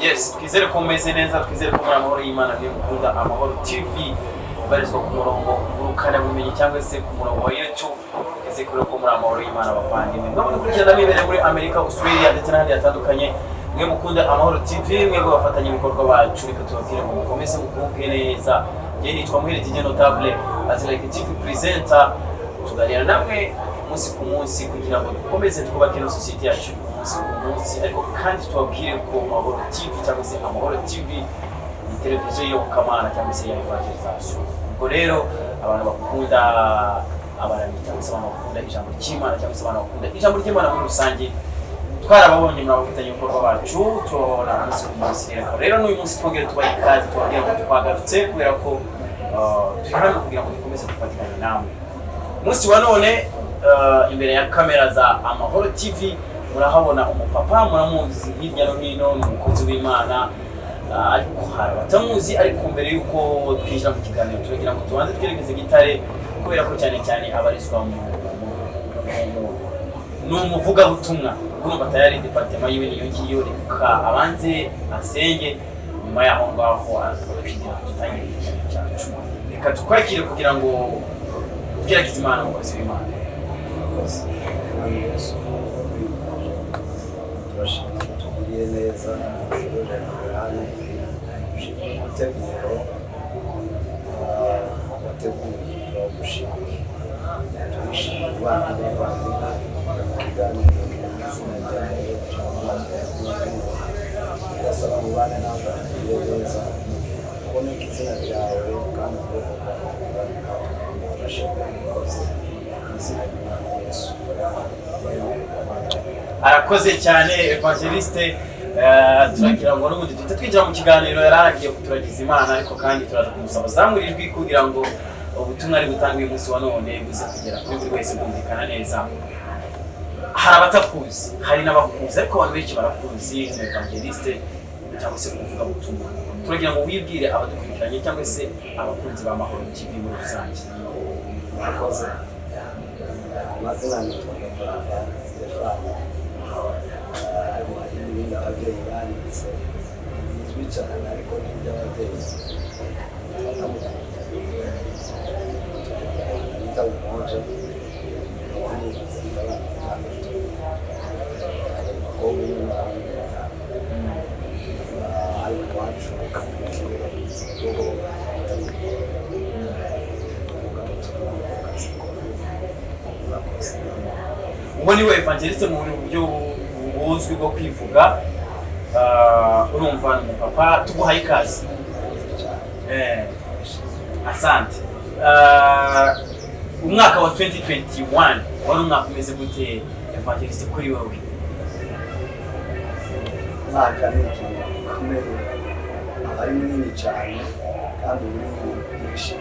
Yes, twizere ko meze neza, twizere ko muri amahoro y'Imana niyo mukunda Amahoro TV barizwa ku murongo urukana bumenyi cyangwa se ku murongo wa YouTube twizere ko muri amahoro y'Imana bavandimwe. Ngabo dukurikirana bibere muri Amerika, Australia ndetse n'ahandi hatandukanye. Mwe mukunda Amahoro TV, mwe bafatanya ibikorwa bacu reka tubabwire ngo mukomeze mukubwe neza. Je nitwa Muherekeje Notable as like TV presenter. Tuganira namwe umunsi ku munsi kugira ngo dukomeze twubake ino society yacu umunsi ku munsi, ariko kandi tubabwire ko Amahoro TV cyangwa se Amahoro TV ni televiziyo yo kamana cyangwa se ya evangelization. Ubwo rero abantu bakunda abaramyi cyangwa se abantu bakunda ijambo ry'Imana cyangwa se abantu bakunda ijambo ry'Imana muri rusange twarababonye muri abafatanya ibikorwa bacu tubabona umunsi ku munsi. Rero n'uyu munsi twongere tubahe ikaze tubabwire ngo twagarutse kubera ko turi hano kugira ngo dukomeze gufatikanya namwe. Umunsi wa none imbere ya kamera za Amahoro TV murahabona umupapa muramuzi hirya no hino, ni umukozi w'Imana ariko hari abatamuzi. Ariko mbere yuko twinjira mu kiganiro turagira ngo tubanze twerekeze Gitare kubera ko cyane cyane abarizwa mu n'umuvugabutumwa urumva tayari departement yiwe niyo ngiyo, reka abanze asenge nyuma yaho ngaho azakwigira tutangire ikiganiro cyacu. Reka tukwakire kugira ngo tugerageze Imana umukozi w'Imana. Turashimira ko tugiriye neza ushobora hano gutegura wateguye turagushimiye turishimye abana b'abavandimwe ikiganiro mu izina ryawe turasaba mu bana nawe tugiriye neza uboneka izina ryawe kandi ukuboko kwawe turashimira umukozi mu izina rya Yesu. Arakoze cyane evangeliste. Turagira ngo n'ubundi twinjira mu kiganiro yararagiye kuturagiza Imana, ariko kandi turaza kumusaba zamura ijwi kugira ngo ubutumwa ari gutanga uyu munsi wa none buze kugera kuri buri wese bwumvikana neza. Hari abatakuzi, hari n'abakuzi, ariko abantu benshi barakuzi mu evangeliste cyangwa se kuvuga ubutumwa. Turagira ngo wibwire abadukurikiranye cyangwa se abakunzi ba Amahoro TV muri rusange. Murakoze. Amazina nitwa Stefano. Ibindi ababyeyi banditse bizwi cyane ariko n'iby'ababyeyi bita umoja wanibaza abana batandatu abakobwa n'abahungu ariko iwacu kavukire ubwo Ubu ni we evangeliste mu buryo buzwi bwo kwivuga. Urumva ni umupapa, tuguhaye ikaze. Asante. Umwaka wa 2021 wari umwaka umeze gute evangeliste kuri wowe? Umwaka ni ikintu gikomeye, aba ari munini cyane kandi munini byinshi,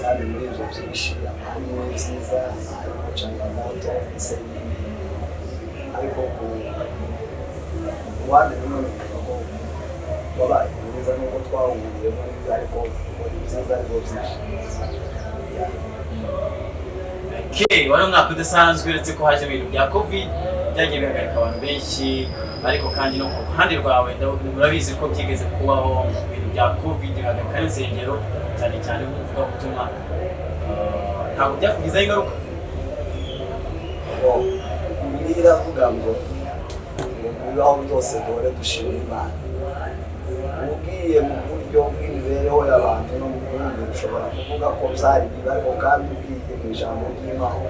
kandi muri ibyo byinshi harimo ibyiza harimo changamoto ndetse ariko ku ruhande rumwe ko wabaye mwiza n'ubwo twahuriyemo ariko ibyiza ariko byinshi. Wari umwaka udasanzwe uretse ko haje ibintu bya COVID byagiye bihagarika abantu benshi, ariko kandi no ku ruhande rwawe murabizi ko byigeze kubaho ibintu bya COVID bihagarika n'insengero cyane cyane nk'uvuga ubutumwa. Ntabwo byakugizeho ingaruka? Bibiliya iravuga ngo bibaho byose duhore dushima Imana. Ubwiye mu buryo bw'imibereho y'abantu no mu bwumvire ushobora kuvuga ko byari bibi, ariko kandi ubwiye mu ijambo ry'Imana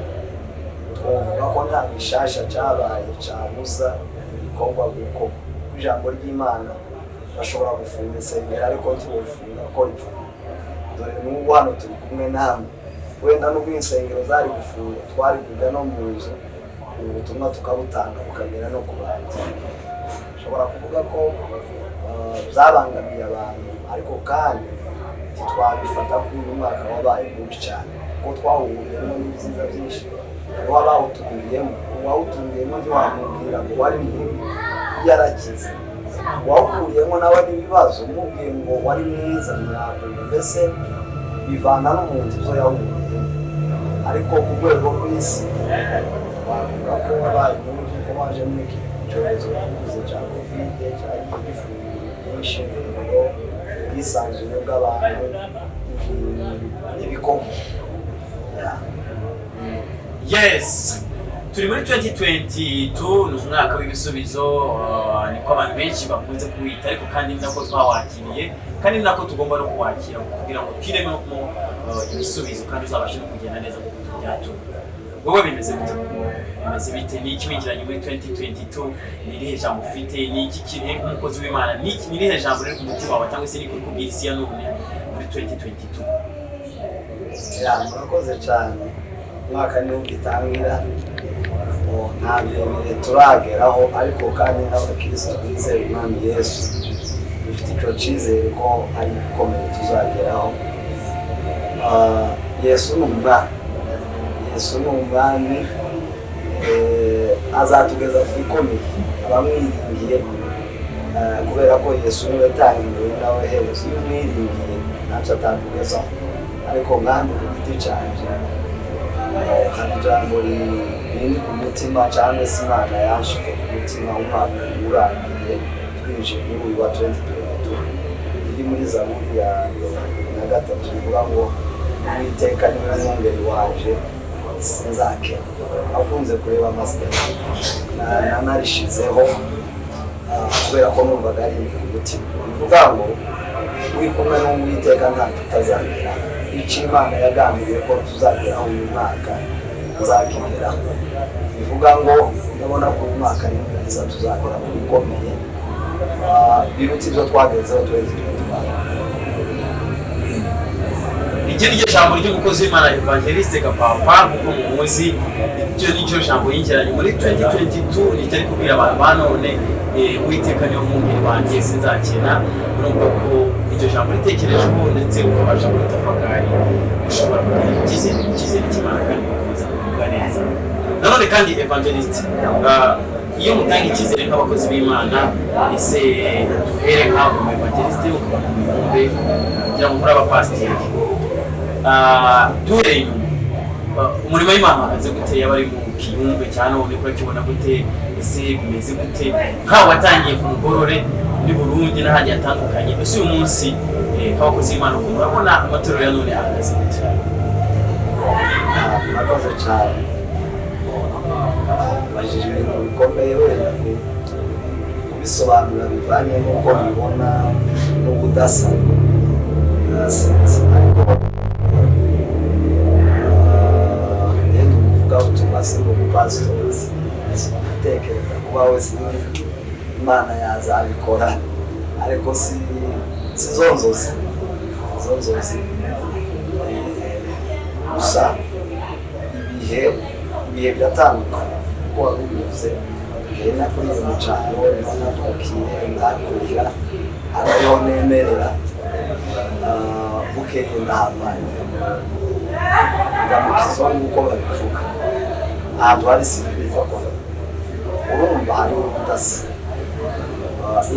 twavuga ko nta gishasha cyabaye cyabuza ibikorwa kuko ijambo ry'Imana bashobora gufunga insengero ariko tubufunga ko rifunga. Dore n'ubu hano turi kumwe namwe, wenda n'ubwo insengero zari gufunga twari kujya no mu nzu ubutumwa tukabutanga bukagera no ku bantu. Ushobora kuvuga ko byabangamiye abantu, ariko kandi twabifata ko uyu mwaka wabaye mubi cyane kuko twahuriyemo n'ibyiza byinshi. Uwo abawutungiyemo, uwawutungiyemo ntiwamubwira ngo wari mubi yarakize. Uwawuhuriyemo nawe n'ibibazo umubwiye ngo wari mwiza ntiyakunda, mbese bivana n'umuntu ibyo yawuhuriyemo. Ariko ku rwego rw'isi wavuga ko wabaye mubi kuko waje muri iki cyorezo cya COVID cyagiye ingufu nyinshi ubwisanzure bw'abantu n'ibikorwa. Yes, turi muri 2022 ni umwaka w'ibisubizo, niko abantu benshi bakunze kuwita, ariko kandi ni nako twawakiriye kandi ni nako tugomba no kuwakira kugira ngo twireme ibisubizo kandi uzabashe no kugenda neza kuko tubyatura. Wowe bimeze bite? Ni iki winjiranye muri 2022? Ni irihe jambo ufite? Ni iki kiri nk'umukozi w'Imana? Ni irihe jambo riri ku mutima wawe cyangwa se ni kuri kubwira isi ya none muri 2022? Murakoze cyane. Umwaka niwo ugitangira, nta birebire turageraho, ariko kandi n'abakristo bizera Umwami Yesu dufite icyo cyizere ko ari igikomeye tuzageraho. Yesu ni umwami, Yesu ni umwami, azatugeza ku bikomeye abamwiringiye, kubera ko Yesu niwe tangiriro nawe herezo. Iyo umwiringiye ntacyo atakugezaho. Ariko kandi ku giti cyanjye hari ijambo riri ku mutima cyangwa se Imana yanshyize ku mutima w'umwaka urangiye twinjiye muri uyu wa 2022, iri muri Zaburi ya 23 ivuga ngo Uwiteka niwe mwungeri wanje sinzakena. Akunze kureba amasitati narishizeho kubera ko numvaga ari ku mutima, bivuga ngo uri kumwe n'Uwiteka nta tutazagera. Icyo Imana yagambiriye ko tuzageraho uyu mwaka tuzakigeraho. Bivuga ngo ndabona ko uyu mwaka ari mwiza, tuzagera ku bikomeye biruta ibyo twagezeho 2021. Iki ni jambo ry'umukozi w'Imana Evangeliste Gapapa, kuko muzi icyo nicyo jambo yinjiranye muri 2022, ritari kubwira abantu banone Uwiteka niwe mwungeri wanjye sinzakena. Urumva ko iryo jambo ritekerejeho ndetse ukabasha kuritafakari, ushobora kugira icyizere cy'Imana kandi ugakomeza kuvuga neza. Nanone kandi Evangeliste, iyo mutanga icyizere nk'abakozi b'Imana, ese duhere nk'abo mu Evangeliste ukaba ku bihumbi kugira ngo muri abapasiteri, duhereye inyuma umurimo w'Imana uhagaze gute? Yaba ari mu kiyumbe cya none urakibona gute? Ese bimeze gute? Nk'aho watangiye ku Mugorore muri Burundi n'ahandi hatandukanye, ese uyu munsi nk'abakozi b'Imana ukuntu urabona amatorero ya none ahagaze gute? Murakoze cyane. Bajije ibintu bikomeye, wenda kubisobanura bivanye n'uko bibona n'ubudasa sinzi, ariko yenda ukuvuga ubutumwa si ubupasitori, gutekereza kuba wese Imana yazabikora, ariko si zo nzozi. Gusa ibihe biratandukanye kuko wabivuze. Igihe nakuriye mu cyaro niho navukiye, ndakurira ariho nemerera, bukeye ndahavanye njya mu kizungu nk'uko babivuga, ahantu hari siviliza. Urumva hariho ubudasa.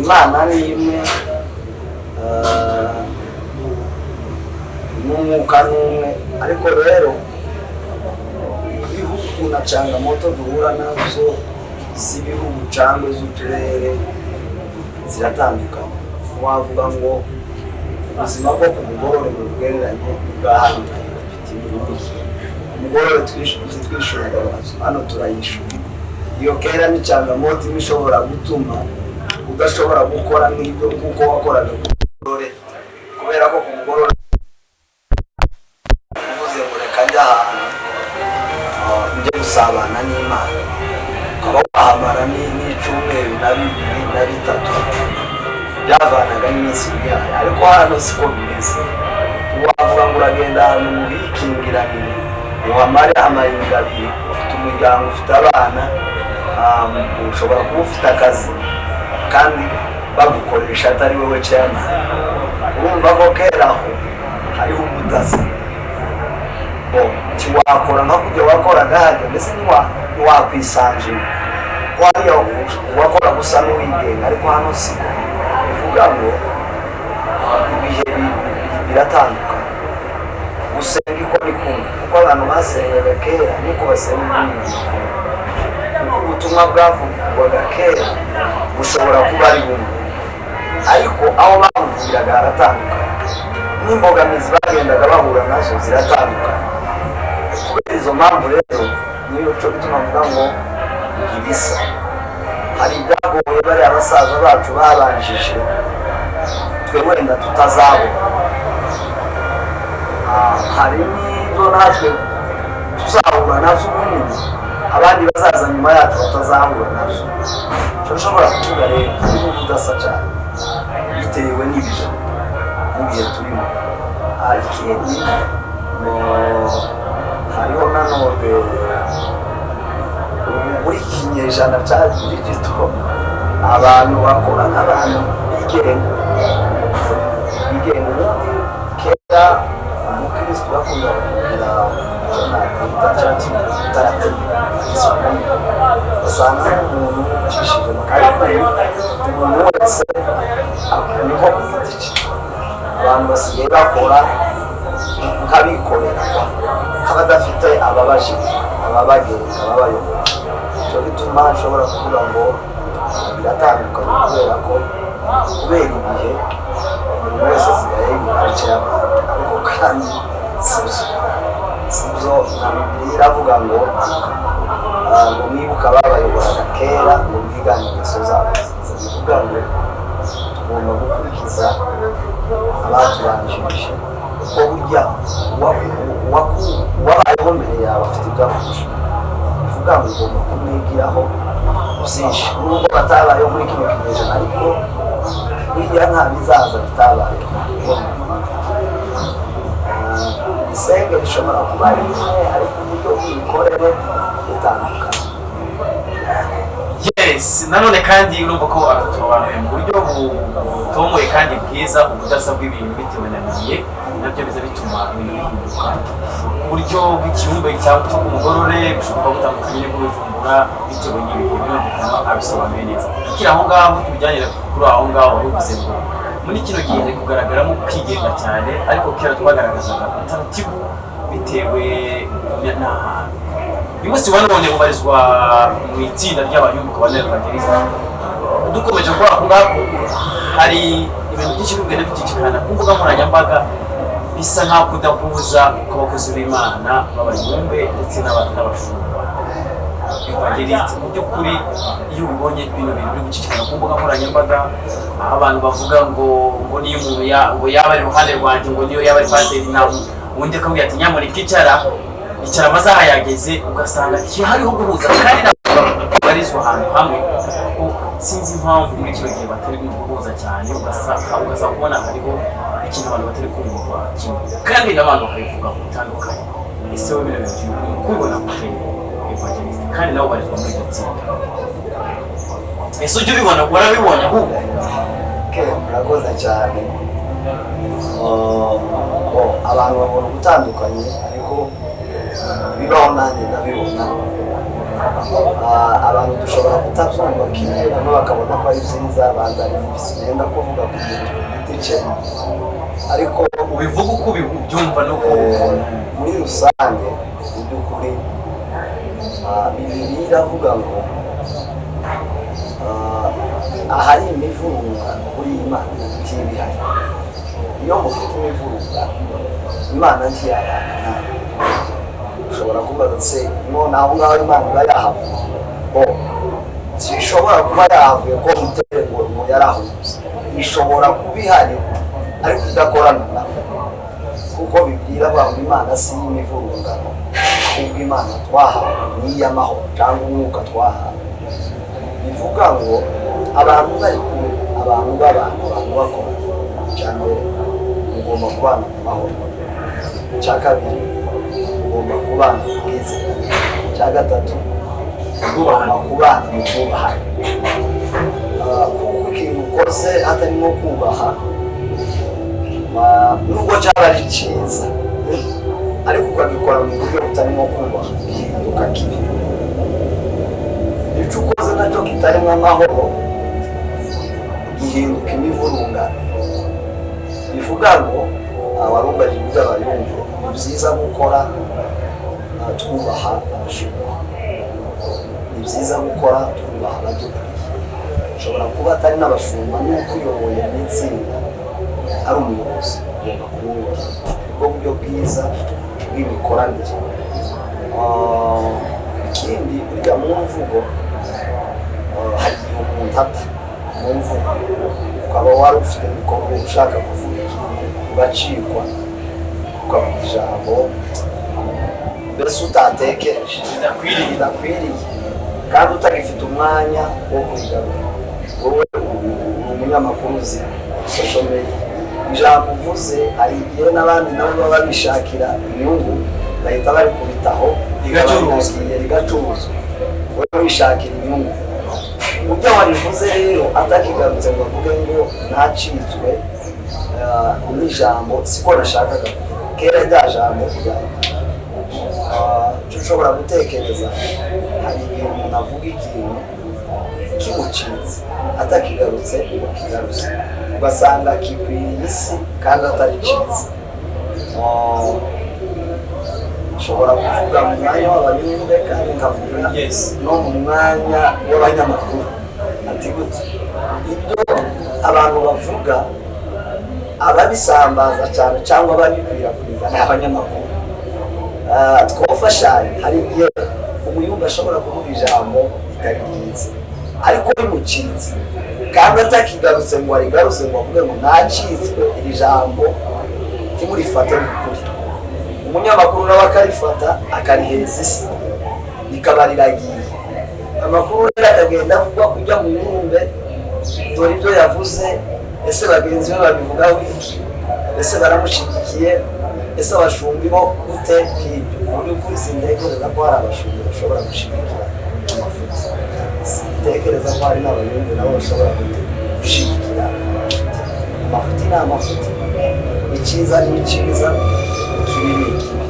Imana ni imwe, n'umwuka n'umwe, ariko rero ibihugu na changamoto duhura nazo z'ibihugu cyangwa z'uturere ziratandukanye. Wavuga ngo ubuzima bwo ku Mugorore mu bwereranye bwa hano Mugorore twishuraga hano turayishura. Iyo kera ni changamoto imwe ishobora gutuma udashobora gukora nk'ibyo kuko wakoraga ku Mugorore, kubera ko ku Mugorore uvuze ngo reka njya ahantu njye gusabana n'Imana, ukaba wahamara n'icyumweru na 2 na 3 byavanaga n'iminsi yayo. Ariko hano siko bimeze. Wavuga ngo uragenda ahantu mu bikingiranire uhamare amahinga 2, ufite umuryango, ufite abana, ushobora kuba ufite akazi kandi bagukoresha atari wowe chairman. Urumva ko kera aho hariho ubudasa. Wakora nka kujya wakoraga hajya, mbese ntiwakwisanzura. Wariya wakora gusa n'uwigenga, ariko hano siko. Bivuga ngo ibihe biratandukanye. Gusenga iko ni kumwe, kuko abantu basengaga kera niko basenga uyu. Ubutumwa bwavugwaga kera bushobora kuba ari bumwe, bahuriraga haratandukanye, n'imbogamizi bagendaga bahura nazo ziratandukanye. Kubera izo mpamvu rero niyo cyo bituma mvuga ngo ibisa hari ibyagoye bariya basaza bacu babanjije twe wenda tutazabona, hari n'ibyo natwe tuzahura nabyo bunini abandi bazaza nyuma yacu batazahura nabyo. Icyo ushobora kuvuga rero harimo ubudasa cyane bitewe n'ibihe n'ibihe turimo. Ikindi hariho nanone muri iki kinyejana cya digito abantu bakora nk'abantu bigenga. Ubundi kera umukristo bakunda kugira basanga umuntu ucishije makarita umuntu wese niho ku giti cye. Abantu basigaye bakora nk'abikorera nk'abadafite ababashinzwe ababagenga ababayobora. Icyo bituma nshobora kuvuga ngo biratandukanye kubera ibihe umuntu wese asigaye yicaye abantu, ariko kandi sibyo na Bibiliya iravuga ngo mwibuka ababayoboraga kera ngo mwigane ingeso zabo. Bivuga ngo tugomba gukurikiza abatubanjirije, kuko burya uwabayeho mbere yawe afite ibyo akurusha. Bivuga ngo ugomba kumwigiraho byinshi nubwo batabayeho muri kino kinyejana, ariko burya nta bizaza bitabayeho. Isenge rishobora kuba rimwe ariko uburyo bw'imikorere butandukanye. Yes, nanone kandi urumva ko abatubanuye mu buryo butomoye kandi bwiza ubudasa bw'ibintu bitewe na biye, nabyo biza bituma ibintu bihinduka ku buryo bw'ikibumbe cyangwa cyo ku mugorore bishobora gutandukanye n'ubujumura bitewe n'ibihe birumvikana abisobanuye neza. Tukiri aho ngaho tubijyanira kuri aho ngaho waruvuze ngo muri kino gihe hari kugaragaramo kwigenga cyane, ariko kera twagaragazaga utaratibu bitewe n'ahantu. Uyu munsi wa none ubarizwa mu itsinda ry'abayumbuka ba Evangeliste. Dukomeje gukora aho ngaho hari ibintu byinshi bigenda bikikikana ku mbuga nkoranyambaga bisa nk'aho kudahuza kw'abakozi b'Imana b'abayumbe ndetse n'abashumba Evangeliste. Mu by'ukuri iyo ubonye ibintu biri gucicikana ku mbuga nkoranyambaga, aho abantu bavuga ngo niyo umuntu yaba ari iruhande rwanjye ngo niyo yaba ari pasiteri nawe ubundi akamubwira ati nyamuneka icara amasaha yageze, ugasanga hariho guhuza kandi barizwa ahantu hamwe. Sinzi impamvu muri kino gihe batari guhuza cyane, ugasanga kubona hariho ikintu abantu batari kumva kimwe kandi n'abantu bakabivuga bitandukanye. Ese wowe bino bintu kubibona gute Evangeliste, kandi nabo barizwa muri iryo tsinda? Ese ujya ubibona, warabibonye ahubwo? Murakoze cyane. Abantu babona gutandukanye, ariko bibaho nanjye ndabibona. Abantu dushobora kutabyumva kimwe, bamwe bakabona ko ari byiza, abandi ari benda kuvuga ku bintu giti cye, ariko ubivuga uko ubyumva no muri rusange. Mu by'ukuri Bibiliya iravuga ngo ahari imivurungano kuri Imana ntibihari. Iyo mufite imivurungano Imana ntiyabana nawe. Ushobora kubaza se none aho ngaho Imana iba yahavuye? Ishobora kuba yahavuye ko mutere ngo yarahuze, ishobora kuba ihari ariko idakorana nawe, kuko Bibiliya iravuga ngo Imana si y'imivurungano, ahubwo Imana twahawe ni iy'amahoro cyangwa umwuka twahawe. Bivuga ngo abantu bari kumwe, abantu bakora. Icya mbere ugomba kubana mu mahoro. Icya kabiri ugomba kubana mu bwizerane. Icya gatatu ugomba kubana mu bwubahane. Kuko ikintu ukoze hatarimo kubaha, nubwo cyaba ari cyiza ariko ukagikora mu buryo butarimo kubaha, gihinduka kibi. Icyo ukoze nacyo kitarimo amahoro gihinduka imivurungano. Bivuga ngo abarumbaje iby'abayumbu ni byiza gukora twubaha abashumba, ni byiza gukora twubaha abadukuriye. Ushobora kuba atari n'abashumba n'uko uyoboye n'itsinda ari umuyobozi ugomba kumwubaha ubwo buryo bwiza bw'imikoranire. Ikindi burya mu mvugo hari igihe umuntu ata mu mvugo ukaba wari ufite ibikorwa ushaka kuvuga ikintu ugacikwa ukavuga ijambo mbese utatekereje bidakwiriye kandi utagifite umwanya wo kurigarura. Wowe umunyamakuru uzi social media, ijambo uvuze hari igihe n'abandi nabo baba bishakira inyungu bahita bari kubitaho rigacuruzwa, wowe wishakira inyungu. Ubwo warivuze rero atakigarutse ngo avuge ngo ntacitswe n'ijambo siko nashakaga kuvuga kera rya jambo ushobora gutekereza hari igihe umuntu avuga ikintu kimucitse atakigarutse ngo kigarutse ugasanga kikwiriye isi kandi ataricitse. Ushobora kuvuga mu mwanya w'abanyumve kandi nkavuga no mu mwanya w'abanyamakuru. Ati gute ibyo abantu bavuga ababisambaza cyane cyangwa ababikwirakwiza ni abanyamakuru. Twafashanye, hari igihe umuyumva ashobora kuvuga ijambo ritari ryiza ariko rimucitse kandi atakigarutse ngo arigarutse ngo avuge ngo ntacitswe iri jambo timurifate mukuri. Umunyamakuru nawe akarifata akariheza isi rikaba riragiye. Amakuru rero akagenda avugwa kujya mu yumve, dore ibyo yavuze, ese bagenzi be babivugaho iki, ese baramushyigikiye, ese abashumbi bo gute nk'ibyo. Mu by'ukuri sintekereza ko hari abashumbi bashobora gushyigikira amafuti, sintekereza ko hari n'abayumve nabo bashobora gushyigikira amafuti. Ni amafuti, icyiza ni icyiza, ikibi ni ikibi.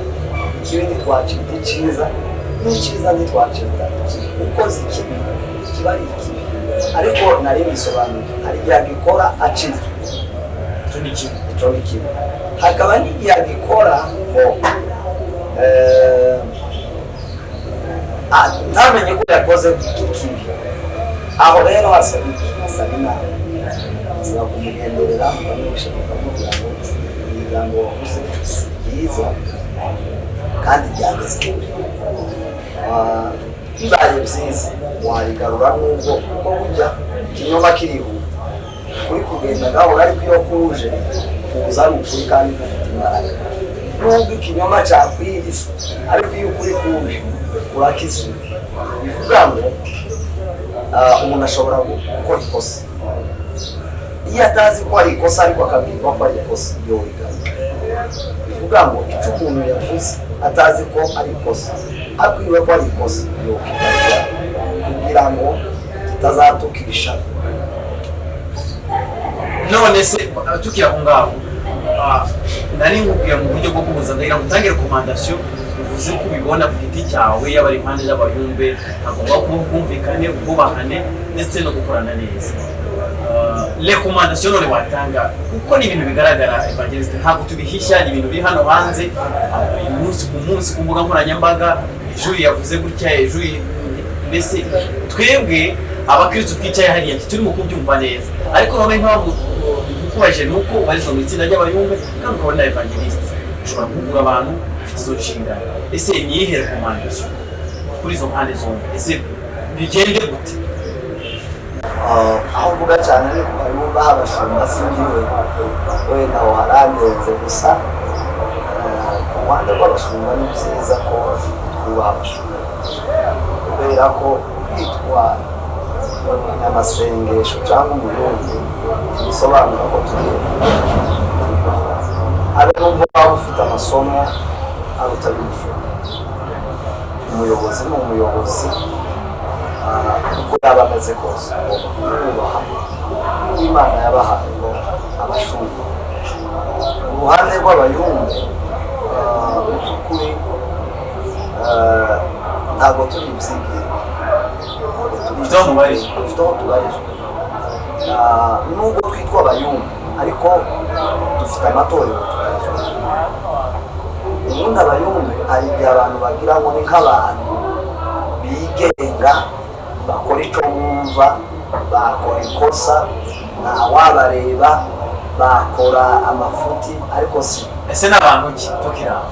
Ikibi ntitwacita icyiza, n'icyiza ntitwacita ikibi. Ukoze ikibi kiba ari ikibi, ariko nari bisobanuye hari igihe agikora acitswe, icyo ni kibi. Hakaba n'igihe agikora ngo ntamenye ko yakoze ikibi. Aho rero hasaba inama, hasaba kumugenderera ukamwisha ukamubwira ngo ijambo wavuze si ryiza kandi ryageze kure. Bibaye byiza warigarura nubwo kuko burya ikinyoma kirihuta, kuri kugenda gahora ariko iyo kuje kuza ari ukuri kandi gufite imbaraga. Nubwo ikinyoma cyakwiriza ariko iyo ukuri kuje urakizura. Bivuga ngo umuntu ashobora gukora ikosa, iyo atazi ko ari ikosa ariko akabwirwa ko ari ikosa yorigarura. Bivuga ngo icyo umuntu yavuze atazi ko ari ikosa akwiwe ko ari ikosa yokigarura kugira ngo kitazatukisha. None se tukira aho ngaho nari nkubwira mu buryo bwo kubuza ndagira ngo utangire recommandation uvuze ko ubibona ku giti cyawe yaba ari impande y'abayumve hagomba kuba ubwumvikane ubwubahane ndetse no gukorana neza. Recommandation none watanga kuko ni ibintu bigaragara Evangeliste, ntabwo tubihisha, ni ibintu biri hano hanze umunsi ku munsi ku mbuga nkoranyambaga. Ejo yavuze gutya, ejo mbese twebwe abakristo twicaye hariya turimo kubyumva neza, ariko none impamvu kubaje nuko ubarizo mu itsinda ry'abayumve kandi ukabona Evangeliste ushobora kugura abantu ufite izo nshingano. Ese niyihe recommandation kuri izo mpande zombi, ese bigende gute? Aho mvuga cyane ni ku bayumva abashumba singiwe wenda aho harandenze gusa. Ku ruhande rw'abashumba ni byiza ko twubaha abashumba kubera ko kwitwa umunyamasengesho cyangwa umuyumve bisobanura ko tugiye ari nubwo waba ufite amasomo arutabishura. Umuyobozi ni umuyobozi uko yaba ameze kose ugomba kubaha Imana yabahaye ngo abashumba. Ku ruhande rw'abayumve mu by'ukuri ntabwo turi ibyibye, dufite aho tubarizwa. Nubwo twitwa abayumve ariko dufite amatorero tubarizwa. Ubundi abayumve hari igihe abantu bagira ngo ni nk'abantu bigenga bakora icyo bumva, bakora ikosa ntawabareba, bakora amafuti ariko si ese n'abantu ki tukiraho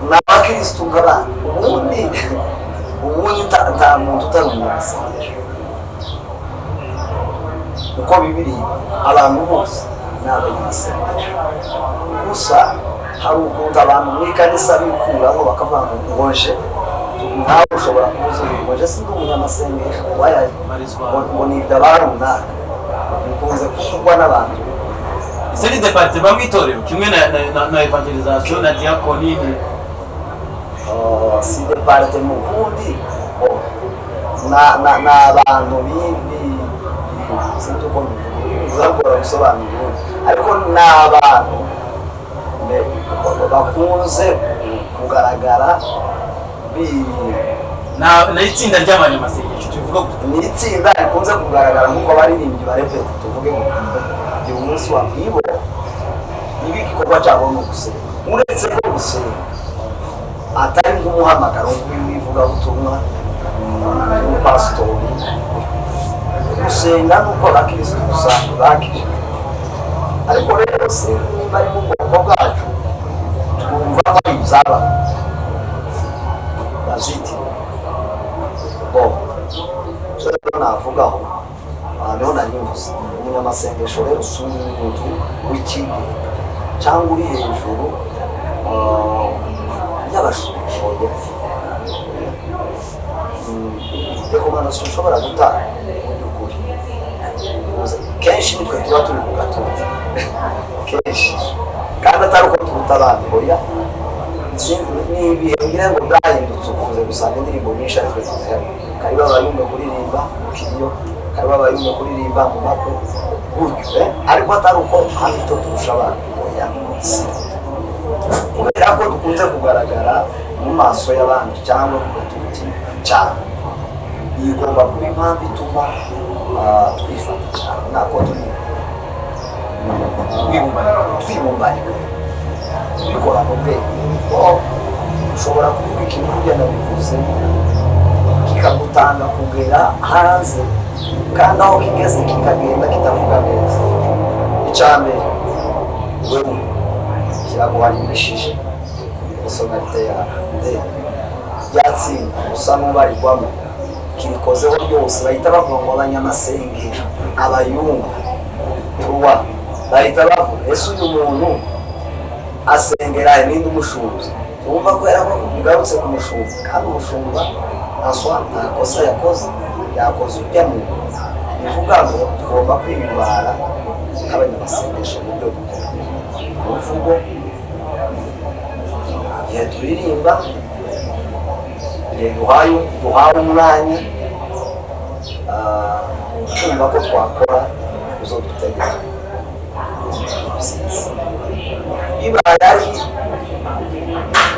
n'abakirisitu nk'abandi ubundi nta muntu utari umunyamasengesho uko bibiri abantu bose ni abanyamasengesho gusa hari ukuntu abantu muri kanisa bikuramo bakavuga ngo nje nawe ushobora kuza ngo nje si ndi umunyamasengesho ngo ni iby'aba runaka bikunze kuvugwa n'abantu. ese ni departement mw'itorero kimwe na evangelisation na diakoni si departement ubundi ni abantu sinzi uko bizagora gusobanura ariko ni abantu bakunze kugaragara na itsinda ry'abanyamasengesho tuvuga ni itsinda rikunze kugaragara nk'uko abaririmbyi barepeta tuvuge ngo uyu munsi wa mwibo ibi igikorwa cyabo ni ugusenga uretse ko gusenga atari nk'umuhamagaro w'ivugabutumwa n'umupasitori gusenga nuko abakirisitu usanga bakije ariko rero se niba ari mu bwoko bwacu twumva ko ari ibyaba bazitira rero navugaho niho nanyuze umunyamasengesho rero si umuntu w'ikigo cyangwa uri hejuru y'abashoboye rekomandasiyo ushobora gutanga mu by'ukuri kenshi nitwe tuba turi ku gatuza kenshi kandi atari uko turuta abandi oya ni ibihe ngira ngo byahindutse ukunze gusanga indirimbo nyinshi aritwe tuzihari kariba abayumve kuririmba mu kiriyo kariba abayumve kuririmba mu makwe gutyo ariko atari uko hano icyo turusha abandi oya si kubera ko dukunze kugaragara mu maso y'abandi cyangwa ku gatuza cyane iyi igomba kuba impamvu ituma twifata cyane ntabwo twibumbanika tubikora mu bwenge ushobora kuvuga ikintu ugenda bivuze kikagutanga kugera hanze kandi aho kigeze kikagenda kitavuga neza icya mbere wewe kiraguharibishije personalite yawe byatsinda usa n'ubarirwamo kirikozeho byose bahita bavuga ngo abanyamasengesho abayumva tuwa bahita bavuga ese uyu muntu asengera ibindi umushumba wumva ko bigarutse ku mushumba kandi umushumba nta kosa yakoze ujya mu bivuga ngo tugomba kwiyubara nk'abanyamasengesho mu byo dukora mu mvugo igihe turirimba igihe duhawe umwanya twumva ko twakora izo dutegeka bibaye ari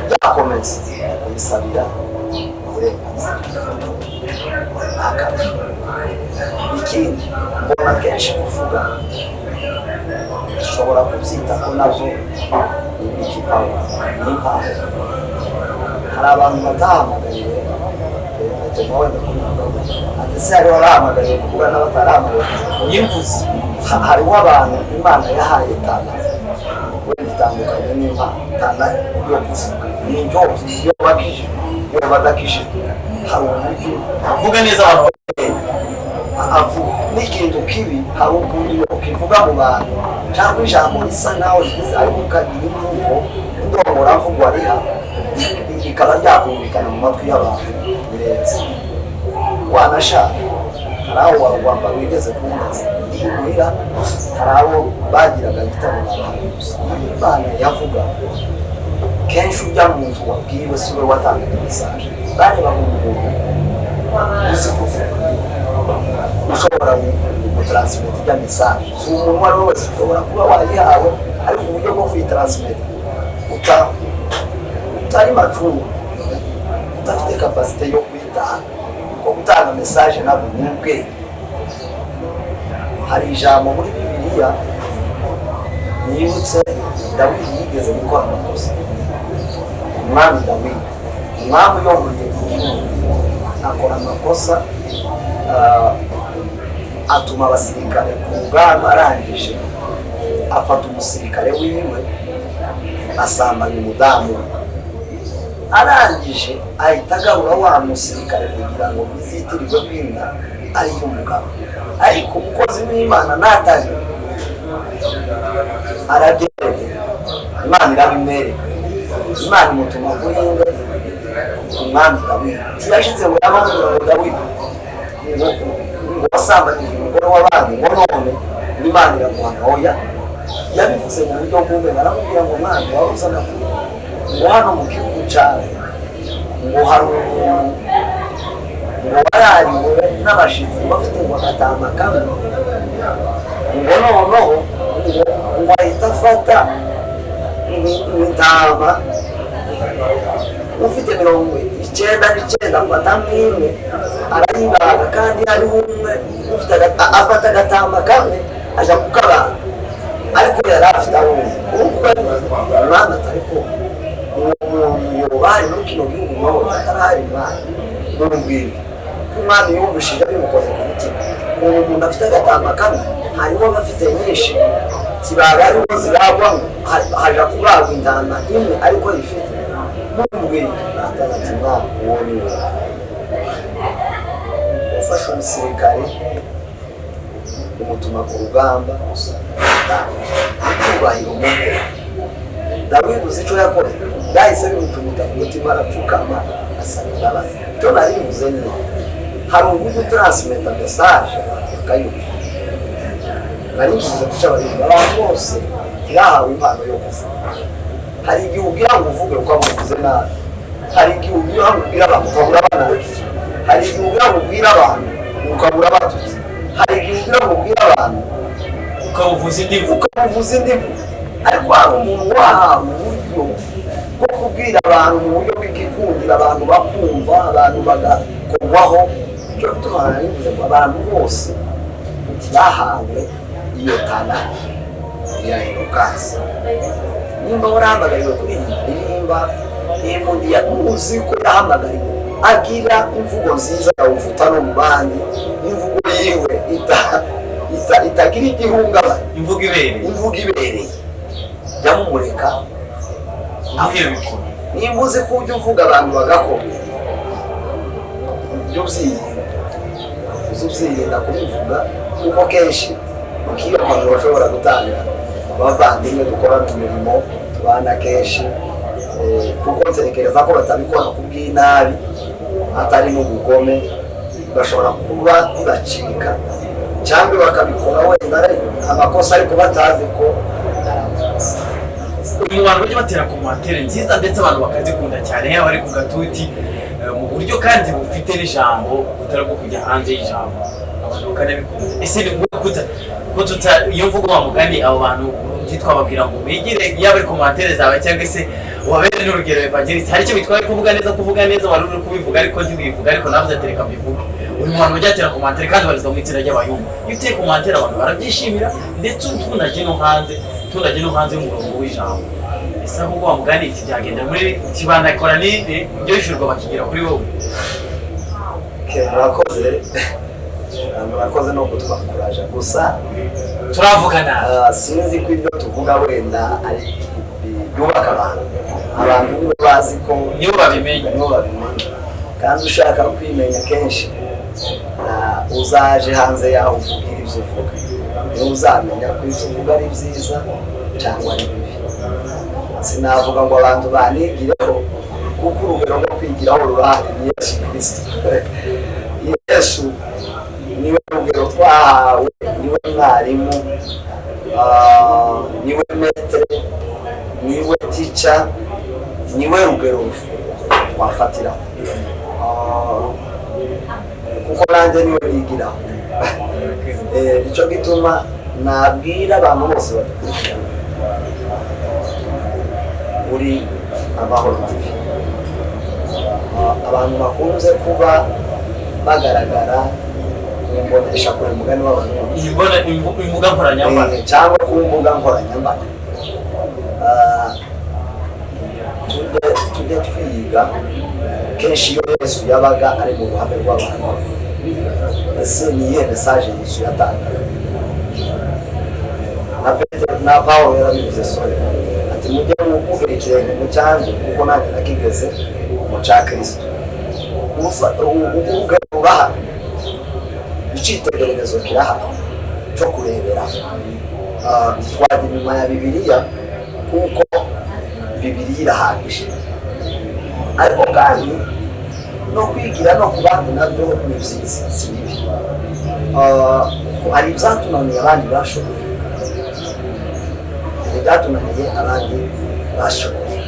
byakomeza kubisabira uburenganzira akarusho ikindi mbona kenshi kuvuga ushobora kubyita ko nabyo ni ikipawa ni impano hari abantu batahamagariwe ndetse hariho abahamagariwe kuvuga n'abatahamagariwe yimvuze hariho abantu imana yahaye tana wenda itandukanye n'impano tana yo kuvuga ni injyozi iyo bakije iyo badakije hari uburyo avuga neza abantu avuga n'ikintu kibi hari ukuntu ukivuga mu bantu cyangwa ijambo risa naho rigize ariko ukagira imvugo indomoramvugo ariha rikaba ryakumvikana mu matwi y'abantu birenze wanashaka hari aho wagwamba wigeze kumbaza imuhira hari abo bagiraga igitabo n'abahanuzi imana yavuga kenshi ujya mu nzu wabwiwe si we watangaga mesaje barebaga umuntu uzi kuvuga ushobora gutransimeta ijya mesaje si umuntu uwo ari we wese ushobora kuba wayihawe ariko uburyo bwo kuyitransimeta utari macungu udafite kapasite yo kuyitanga ko gutanga mesaje nabwo ni ubwenge hari ijambo muri bibiliya nibutse dawidi yigeze gukora amakosa umwami dawidi umwami uyoboye akora amakosa atuma abasirikare ku rugamba arangije afata umusirikare wiwe asambanya umudamu arangije ahita agarura wa musirikare kugira ngo bizitirirwe kwinda ari umugabo ariko umukozi w'Imana nataje arabyemera Imana irabimwereka Imana imutuma kuri we umwami Dawidi yashize ngo yabamubwira ngo Dawidi ngo wasambanyije umugore w'abandi ngo none Imana iramuhana oya yabivuze mu buryo bw'umwe baramubwira ngo mwana wawe uzana ngo hano mu gihugu cyawe ngo hari umuntu ngo warariwe n'abashitsi bafite ngo agatama kamwe ngo noneho ngo ahita afata intama ufite 99 ngo atamwime arayibaga kandi hari umwe ufite afata agatama kamwe aja kukabaga ariko yari afite urumva umwana atariko yobari muri kino gihugu nawe atarahari Imana n'umbwira Imana yumvishije bimukoze ku mutima umuntu afite agatama kamwe hanyuma bafite nyinshi kibaga ariho ziragwamo haja kubagwa intama imwe ariko yifite n'umbwira atazati Imana uwo ni we ufashe umusirikare umutuma ku rugamba cyubahiro umwe Dawidi uzi icyo yakoze yahise bimutumita ku mutima arapfukama asaba imbabazi icyo naribuze nyine hari uburyo transmeta message akayumva naribuze guca abantu bose ntibahawe impano yo kuvuga hari igihe ubwira ngo uvuge uko amuvuze nabi hari igihe ubwira ngo ubwire abantu ukabura abanazi hari igihe ubwira ngo ubwire abantu ukabura abatuzi hari igihe ubwira ngo ubwire abantu ukabuvuza indivu ariko hari umuntu wahawe uburyo bwo kubwira abantu mu buryo bw'igikundiro abantu bakumva abantu bagakorwaho icyo gituma narivuze ngo abantu bose bahawe iyo tana ya Elokasi nimba warahamagariwe kuririmba n'imbundi uzi ko yahamagariwe agira imvugo nziza yawuvuta no mu bandi imvugo yiwe itagira igihungabana imvugo ibereye yamumureka nimba uzi ko ujya uvuga abantu bagakora ibyo uzubyirinda kubivuga kuko kenshi ukiyomana bashobora gutanga abavandimwe dukorana umurimo tubana kenshi kuko ntekereza ko batabikora ku bw'inabi atari n'ubugome bashobora kuba bibacika cyangwa bakabikora wenda amakosa ariko batazi ko uyu bantu bajya batera komantere nziza ndetse abantu bakazikunda cyane yaba ari ku gatuti mu buryo kandi bufite n'ijambo utari bwo kujya hanze y'ijambo abantu bakanabikunda ese ni ko iyo mvugo wa mugani abo bantu twababwira ngo bigire yaba ari komantere zawe cyangwa se wabere n'urugero evangeliste hari icyo bitwaye kuvuga neza wari uri kubivuga ariko ntibivuga ariko navuze ati reka mbivuge uyu muntu bajya atera komantere kandi barizwa mu itsinda ry'abayumva iyo uteye komantere abantu barabyishimira ndetse tunajye no hanze y'umurongo w'ijambo ese ahubwo wa mugani iki byagenda muri kibandakora n'indi ibyo bishurwa bakigira kuri wowe murakoze no kutwakuraje gusa turavugana sinzi ko ibyo tuvuga wenda ari byubaka abantu nibo bazi ko nibo babimenya kandi ushaka kwimenya kenshi uzaje hanze yaho uvugira ibyo uvuga niyo uzamenya ko ibyo uvuga ari byiza cyangwa ari bibi sinavuga ngo abantu banigireho kuko urugero rwo kwigiraho rurahari ni Yesu Kristo Yesu niwe rugero twahawe niwe mwarimu niwe metere niwe tica niwe rugero twafatira kuko nanjye niwe bigiraho nicyo gituma nabwira abantu bose badukurikirana uri Amahoro TV abantu bakunze kuba bagaragara kumbonesha kure mugani w'abantu imbuga nkoranyambaga cyangwa ku mbuga nkoranyambaga tujye twiga kenshi iyo Yesu yabaga ari mu ruhame rw'abantu ese ni iyihe mesaje Yesu yatangaga na Petero na Pawulo yarabivuze sore ati mujye mukubira ikirenge mu cyanjye kuko nanjye nakigeze mu cya Kristo. Uraha icyitegererezo kirahari cyo kurebera. Twajya inyuma ya Bibiliya kuko Bibiliya irahagije, ariko kandi no kwigira no ku bandi nabyo ni byiza, si bibi. Hari ibyatunaniye abandi bashoboye, ibyatunaniye abandi bashoboye.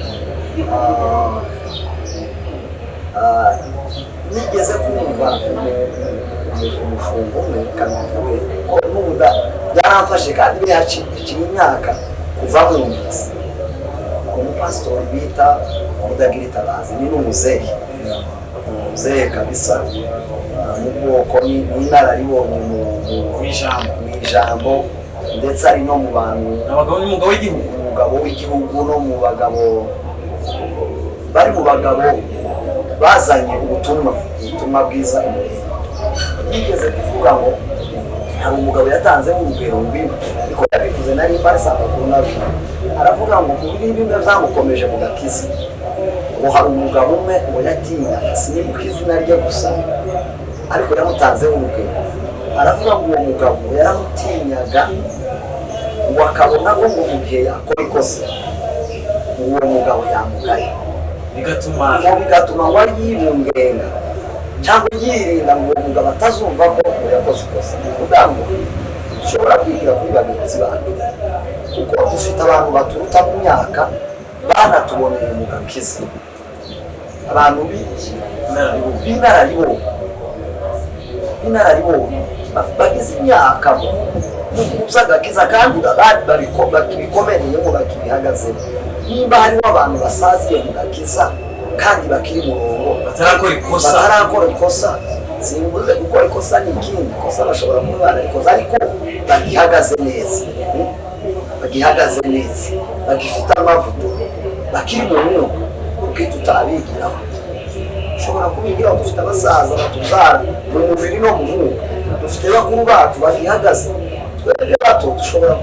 Nigeze kumva umufungo umwe kanavuye ko n'ubuda byaramfashe kandi bihakiri imyaka kuva mu nzi. Umupasitori bita Mudagiritabazi ni n'umuzehe, umuzehe kabisa mu bwoko, ni inararibonye mu ijambo ndetse ari no mu bantu umugabo w'igihugu no mu bagabo bari mu bagabo bazanye ubutumwa bwiza imbere. Yigeze kuvuga ngo hari umugabo yatanze urugero rw'imwe ariko yabivuze nari mbasanga ku nabyo, aravuga ngo mu bimwe byamukomeje mu gakiza ngo hari umugabo umwe ngo yatinyaga, sinibuka izina rye gusa ariko yamutanze urugero. Aravuga ngo uwo mugabo yaramutinyaga ngo akabona ko ngo mu gihe yakora ikosa uwo mugabo yamugaye, bigatuma ngo ari yibungenga cyangwa yirinda ngo uwo mugabo atazumva ko yakoze ikosa. Bivuga ngo ushobora kwigira kuri bagenzi bacu kuko dufite abantu baturuta mu myaka banatuboneye mu gakiza, abantu b'inararibonye bagize imyaka mu by'agakiza kandi babikomereyemo bakibihagazemo. Nimba hariho abantu basaziye mu gakiza kandi bakiri murongo batarakora ikosa, simbuze gukora ikosa ni ikindi, ikosa bashobora kuba bararikoze ariko bagihagaze neza, bagifite amavuta, bakiri mu mwuka kuko tutabigiraho. Ushobora kubigiraho, dufite abasaza batuzara mu mubiri no mu mwuka, dufite bakuru bacu bagihagaze, twebwe bato dushobora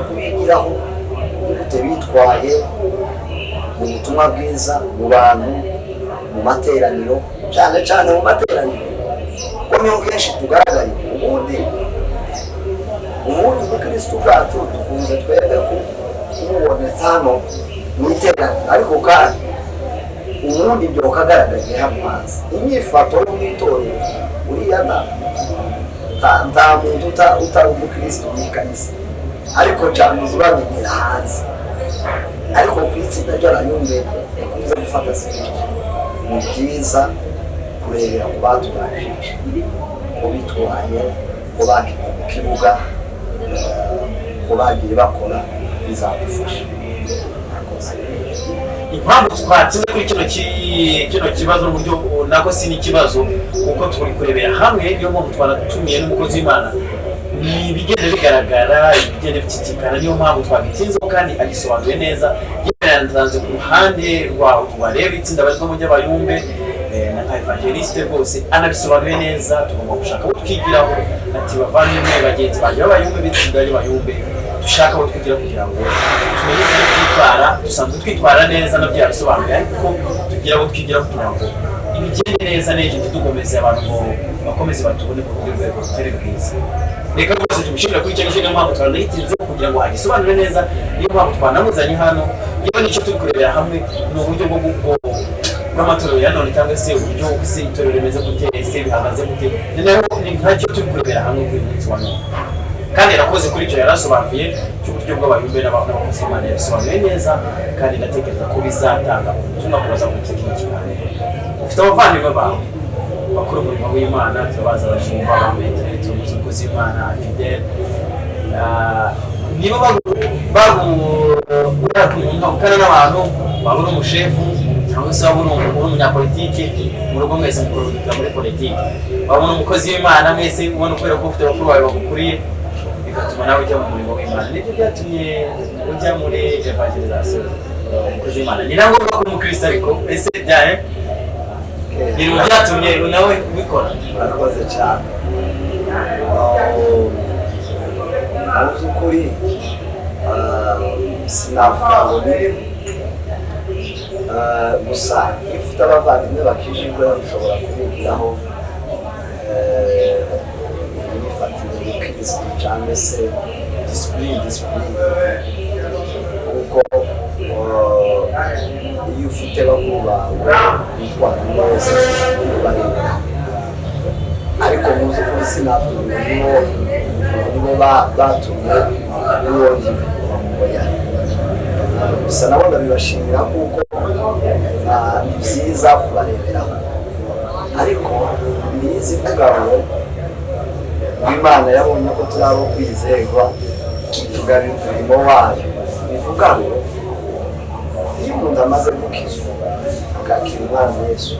kubigiraho gute bitwaye mu butumwa bwiza mu bantu, mu materaniro, cyane mu materaniro kuko niho kenshi tugaragaye. Ubundi ubukristo bwacu dukunze twebwe kumubonetse hano mu iteraniro, ariko kandi ubundi ibyo ukagaragaye hano hanze. Imyifato yo mu itorero uriya nta muntu utari umukristo mu ikanisa, ariko cyane uzibamenyera hanze. Ariko ku itsinda ry'abayumbe bakunze gufata siporo, ni byiza kurebera ku batubanjirije ko bitwaye, ko bagiye mu kibuga, ko bagiye bakora, bizadufasha. Impamvu twatsinze kuri kino kibazo n'uburyo nako si n'ikibazo kuko turi kurebera hamwe, niyo mpamvu twaratumiye n'umukozi w'Imana, ni ibigenda bigaragara, ibigenda bikikikana, niyo mpamvu twagitinzeho kandi agisobanuye neza. Yatanze ku ruhande rwawe tubareba itsinda barizwamo ry'abayumbe na nka evangeliste rwose anabisobanuye neza. Tugomba gushaka abo twigiraho, ati bavandimwe bagenzi banjye b'abayumbe b'itsinda ry'abayumbe, dushaka abo twigira kugira ngo tumenye uburyo twitwara. Dusanzwe twitwara neza nabyo yabisobanuye, ariko tugira abo twigira kugira ngo ibigende neza n'ejo ntitugomeze abantu ngo bakomeze batubone ku rundi rwego rutari rwiza. Reka rwose tumushimira kuri icyo ngicyo, niyo mpamvu twanayitinzeho kugira ngo agisobanure neza, niyo mpamvu twanamuzanye hano. Yewe nicyo turi kurebera hamwe ni uburyo bw'amatorero ya none, cyangwa se uburyo se itorero rimeze gute, ese bihagaze gute, ni ntacyo turi kurebera hamwe kuri uyu munsi wa none. Kandi yarakoze kuri icyo yarasobanuye cy'uburyo bw'abayumbe n'abakozi b'Imana, yabisobanuye neza kandi ndatekereza ko bizatanga ubutumwa kubaza muri iki kiganiro. Ufite abavandimwe bawe bakora umurimo w'Imana, turabaza abashumba b'ametero, turamuzi umukozi w'Imana Fidele, niba uraka umuntu avugana n'abantu, waba uri umushefu cyangwa se waba uri umunyapolitike, mu rugo mwese mukorera muri politiki, waba uri umukozi w'Imana, mwese ubona kubera ko ufite bakuru bawe bagukuriye, bigatuma nawe ujya mu murimo w'Imana. Nibyo byatumye ujya muri evangelization, umukozi w'Imana. Ni na ngombwa ko umukristo ariko ese byaye ni mu byatumye nawe ubikora. Murakoze cyane. mu by'ukuri sinavuga ngo ni gusa iyo ufite abavandimwe bakijijwe ushobora kubigiraho imyifatire y'ubukirisitu cyangwa se disipurine kuko iyo ufite bakuru bawe bitwara neza ubareba ariko mu by'ukuri sinavuga ngo nibo batumye n'uwongere bamuboya gusa nabo ndabibashimira kuko ni byiza kubareberaho ariko niyizi ivuga ngo Imana yabonye ko turi abo kwizerwa tugarira umurimo wayo bivuga ngo iyo umuntu amaze gukizwa akakira umwana Yesu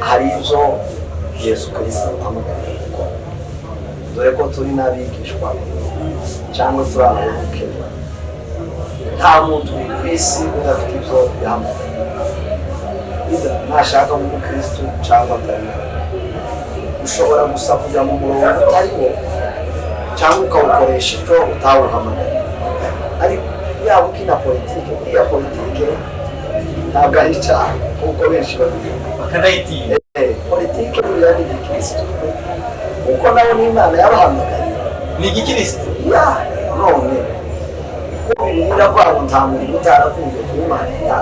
hari ibyo Yesu Kristo amugarira gukora dore ko turi n'abigishwa cyangwa turi abayoboke nta muntu uri ku isi udafite ibyo yahamagara ntashaka nk'umukristo cyangwa atari ushobora gusa kujya mu murongo utari wo cyangwa ukawukoresha icyo utawuhamagara ariko yaba ukina politike iriya politike ntabwo ari icyaha kuko benshi babivuga bakanayitinya politike buriya ni igikristo kuko nawe n'Imana yabahamagaye ni igikristo none kuko Bibiliya iravuga ngo nta murimo utaravuye ku Mana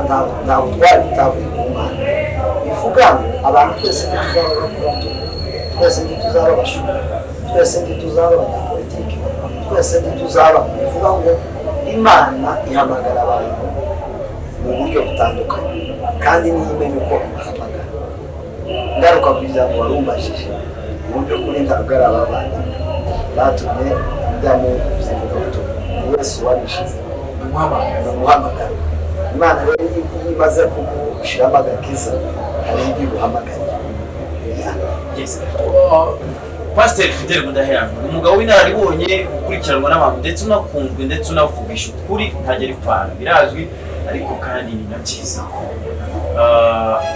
nta butwari butavuye ku Mana bivuga ngo abantu twese ntituzaba abavugabutumwa twese ntituzaba abashumba twese ntituzaba abanyapolitiki twese ntituzaba bivuga ngo Imana ihamagara abantu mu buryo butandukanye kandi niyo imenya uko ibahamagara ngaruka ku ijambo warumbajije mu by'ukuri ntabwo ari abavandimwe batumye njya mu byivugabutumwa Yesu wabishize umuhamagaro Imana rero iyo imaze kugushyiramo agakiza hari ibyo iguhamagarira Pasiteri Fidele Mudaheranwa ni umugabo w'inararibonye ukurikiranwa n'abantu ndetse unakunzwe ndetse unavugisha ukuri ntagera ipfana birazwi ariko kandi ni na byiza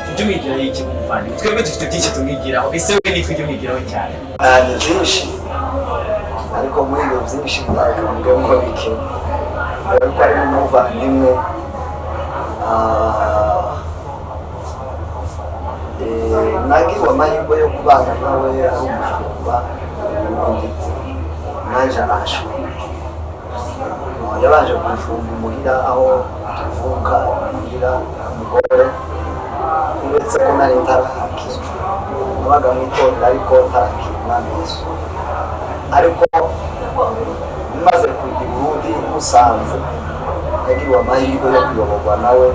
ibyo mwigiraho iki muvandimwe twebwe dufite byinshi tumwigiraho ese we niko ibyo mwigiraho cyane ni byinshi ariko muri ibyo byinshi ntabwo ngo bike ariko ari n'umuvandimwe nagiwe amahirwe yo kubana nawe ari umushumba nanjye arashwe yabanje kumufumba imuhira aho tuvuka imuhira umugore uretse ko nari ntarakizwa nabaga mu itorero ariko ntarakira umwami Yesu ariko maze kujya i Burundi musanze yagiriwe amahirwe yo kuyoborwa nawe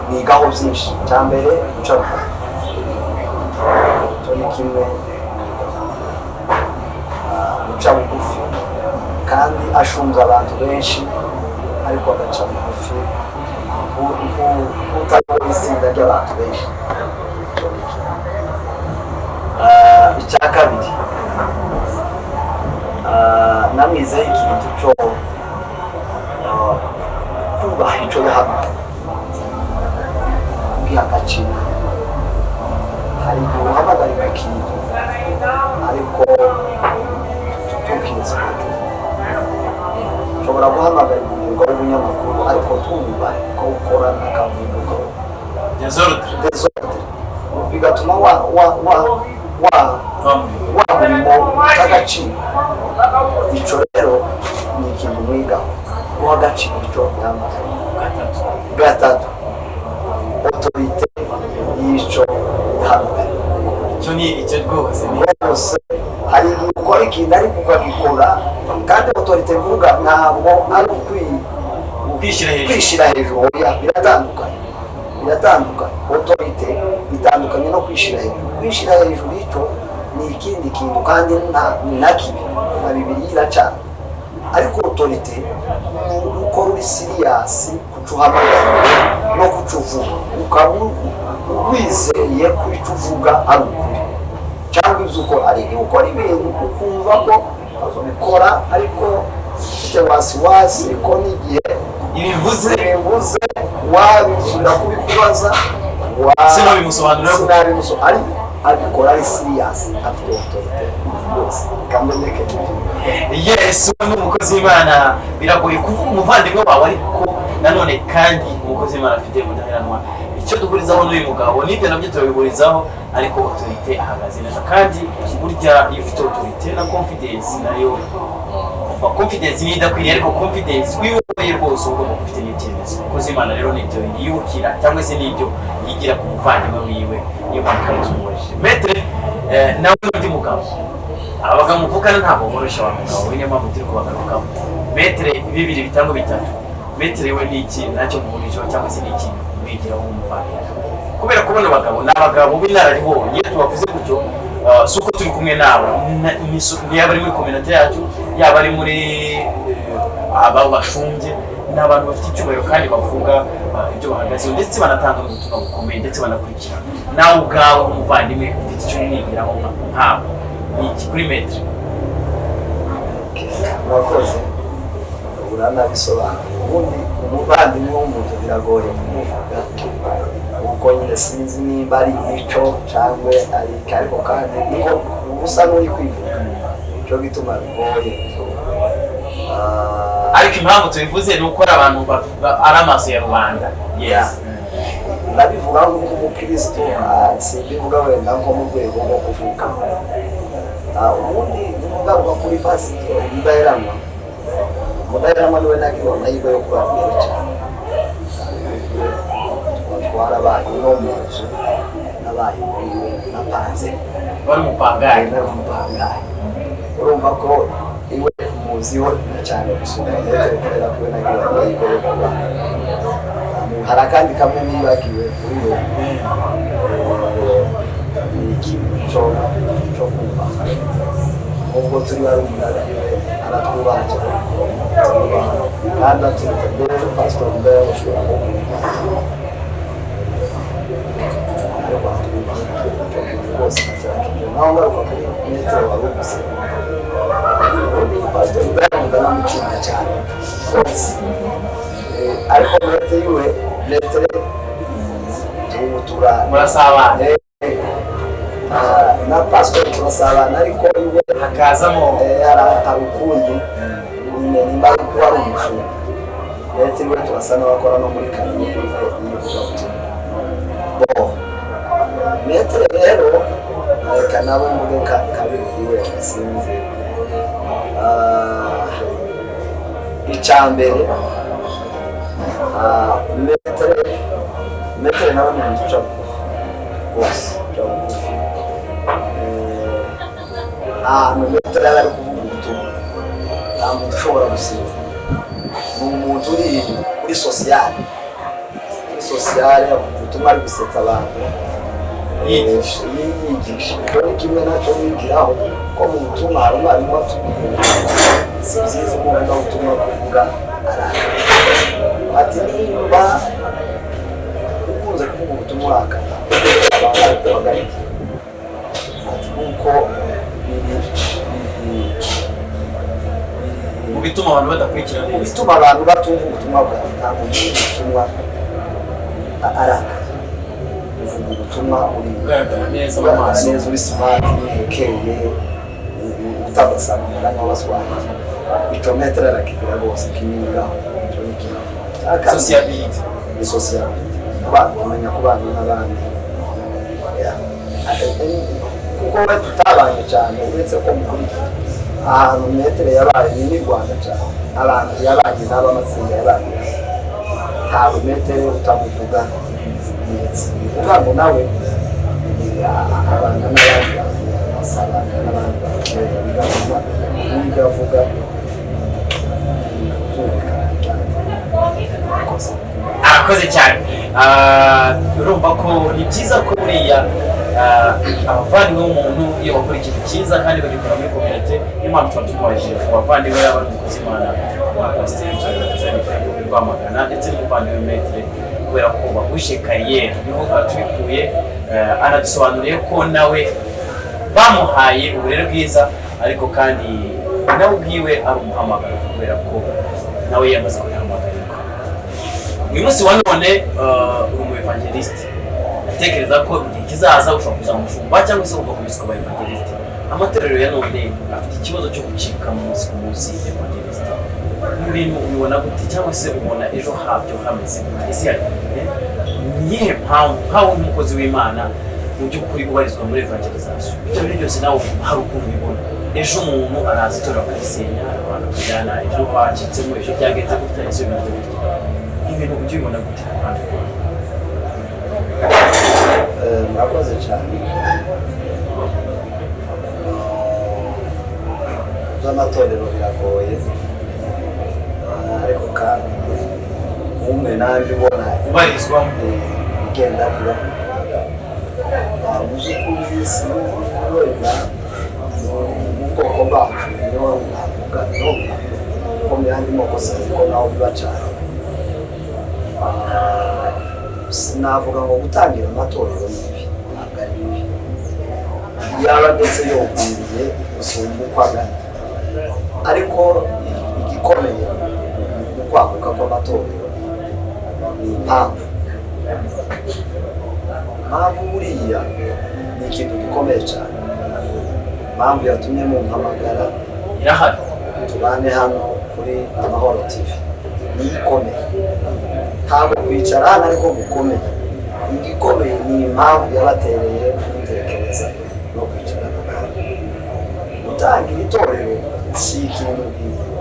nigaho byinshi cya mbere guca bugufi icyo ni kimwe guca bugufi kandi ashunze abantu benshi ariko agaca bugufi utabona itsinda ry'abantu benshi icya kabiri namwizeho ikintu cyo kubaha icyo yahamwe kwiha agaciro hari igihe uhamagarira ikintu ariko tukizi ushobora guhamagarira umwuga w'ubunyamakuru ariko twubahe ko ukora n'akavuga desordre bigatuma wa murimo utagaciro icyo rero ni ikintu mwigaho guha agaciro icyo yahamagariye gatatu otorite y'icyo yahamagariye icyo ni icyo rwose hari igihe ukora ikintu ariko ukagikora kandi otorite mvuga ntabwo ari kwishyira hejuru biratandukanye otorite bitandukanye no kwishyira hejuru kwishyira hejuru icyo ni ikindi kintu kandi na kibi na Bibiliya iracana ariko otorite ukora uri siriyasi kucuhamagara no kucuvuga ukaba wizeye ko icyo uvuga ari ukuri cyangwa ibyo ukora ari igihe ukora ibintu ukumva ko ubikora ariko ufite wasiwasi ko n'igihe ibivuze wabisubira kubikubaza sinabimusobanurira abikora ari siriyasi afite otorite rwose kamenyeke. Yes, uwo ni umukozi w'Imana. Biragoye kuvuga umuvandimwe wawe ariko nanone kandi umukozi w'Imana afite ubudaheranwa. Icyo duhurizaho n'uyu mugabo n'ibyo nabyo turabihurizaho, ariko autorité ahagaze neza kandi burya iyo ufite autorité na confidence nayo confidence ni idakwiriye, ariko confidence wiyoboye rwose ugomba ufite n'icyemezo. Umukozi w'Imana rero nibyo yibukira cyangwa se nibyo yigira ku muvandimwe wiwe, niyo mpamvu tumubajije Maître. Nawe n'undi mugabo abagabo muvukana ntabwo boroshye wa mugabo, niyo mpamvu turi kubagarukaho. Maître bibiri bitangwa bitatu, Maître we ni iki nacyo muhurijeho cyangwa se ni iki mwigiraho umuvandimwe? Kubera kubona abagabo ni abagabo b'inararibonye, iyo tubavuze gutyo si uko turi kumwe nabo, yaba ari muri communauté yacu, yaba ari muri aba bashumbye, ni abantu bafite icyubahiro kandi bavuga ibyo bahagazeho ndetse banatanga n'ubutumwa bukomeye ndetse banakurikirana. Nawe ubwawe umuvandimwe ufite icyo umwigiraho nkabo ni iki kuri Maître? Murakoze, uranabisobanura. Ubundi umuvandimwe w'umuntu biragoye kumuvuga kuko nyine sinzi nimba ari imico cyangwa ari ariko kandi niko ubusa n'uri kwivuga, cyo gituma bigoye. Ariko impamvu tubivuze ni uko abantu ari amaso ya rubanda. Yes, ndabivuga nk'umukristo, simbivuga wenda nko mu rwego rwo kuvuga. Ubundi nimugaruka kuri Pastor Mudaheranwa niwe nagize amahirwe yo kubabwira cyane. Twarabaye no mu nzu n'abaye napanze bari mupangaye. Urumva ko iwe muziho cyane gusura Maître kubera ko nagize amahirwe yo kuba. Hari akandi kamwe nibagiwe kuri we, ni ikintu cyo kumva ubwo turi bari umugabo aratwubaha cyane kandi aturuta mbere Pastor mbere ushobora kumva ariko atwubaha rwose cyane. Naho ngaruka kuri Maître warubuze ubundi Pastor mbere umugana mukinga cyane rwose, ariko Maître yiwe murasabana na Pastor turasabana, ariko iwe hakazamo hari ukundi nimba ari kuba ari umushumba. Maître iwe turasa n'abakora no muri kariyeri y'ivugabutumwa. Maître rero reka nabo mvuge kabiri iwe sinzi. Icyambere Maître nawe ni umuntu uca bugufi rwose, uca bugufi. Maître yaba ari kuvuga ubutumwa nta muntu ushobora gusiza. Ni umuntu uri sosiyale, ubutumwa ari gusetsa abantu, yigisha. Icyo ni kimwe nacyo wigiraho ko mu butumwa hari umwarimu watubwiye si byiza umuntu ubutumwa kuvuga aranga ati nimba ukunze kuvuga ubutumwa urakana abantu ari kubagarika ati kuko mu bituma abantu badakurikirana neza, bituma abantu batumva ubutumwa bwawe. Nta muntu ubutumwa aranga uvuga ubutumwa ugaragara neza mu maso, uri smart, ukeye, utabasanga umwanya w'abaswahili. Icyo Maître arakigira rwose kimwigaho. sociability ni sociability, kumenya kubana n'abandi kuko we tutabanye cyane, uretse ko mukurikira ahantu Maître yabaye ni Rwanda cyane, abantu yabanye n'abamatsinda yabanye ntabwo Maître utamuvuga neza. Bivuga ngo nawe abana n'abandi basabana n'abandi bigatuma bigavuga arakoze cyane. Urumva ko ni byiza ko buriya abavandimwe b'umuntu iyo bakora ikintu cyiza kandi bagikora muri community, niyo mpamvu tuba tumubajije abavandimwe yaba ari umukozi w'Imana wa Pastor Rwamagana ndetse n'umuvandimwe Maître, kubera ko bahuje kariyeri niho tubikuye. Anadusobanuriye ko nawe bamuhaye uburere bwiza, ariko kandi nawe ubwiwe ari umuhamagaro kubera ko nawe yamaze kuyihamagarirwa. Uyu munsi wa none uri umu evangeliste, atekereza ko igihe kizaza ushobora kuzaba umushumba cyangwa se ugakubiswa aba evangeliste. amatorero ya none afite ikibazo cyo gucika munsi ku munsi evangelista ibintu ubibona gute cyangwa se ubona ejo habyo hameze gute ese niyihe mpamvu nkawe nk'umukozi w'Imana mu by'ukuri ubarizwa muri evangelization ibyo bintu byose nawe hari ukuntu ubibona ejo umuntu araza itorero akarisenya abantu bakajyana ejo bacitsemo ejo byagenze gutya ese bimeze gutya ibintu ujya ubibona gute ku ruhande rwawe? Murakoze cyane. By'amatorero biragoye ariko kandi umwe nanjye ubona ubarizwamo igenda biba mu by'ukuri si wenda mu bwoko bwacu niho navuga ko mu yandi moko sinzi ko naho biba cyane. Sinavuga ngo gutangira amatorero nibi ntabwo ari bibi yaba ndetse yogwiriye gusumba uko angana, ariko igikomeye mu kwaguka kw'amatorero ni impamvu buriya ni ikintu gikomeye cyane. Impamvu yatumye mumpamagara irahari tubane hano kuri Amahoro TV ni ikomeye, ntabwo kwicara hano ariko gukomeye. Igikomeye ni impamvu yabatereye gutekereza no kwicarana nawe. Gutangira itorero si ikintu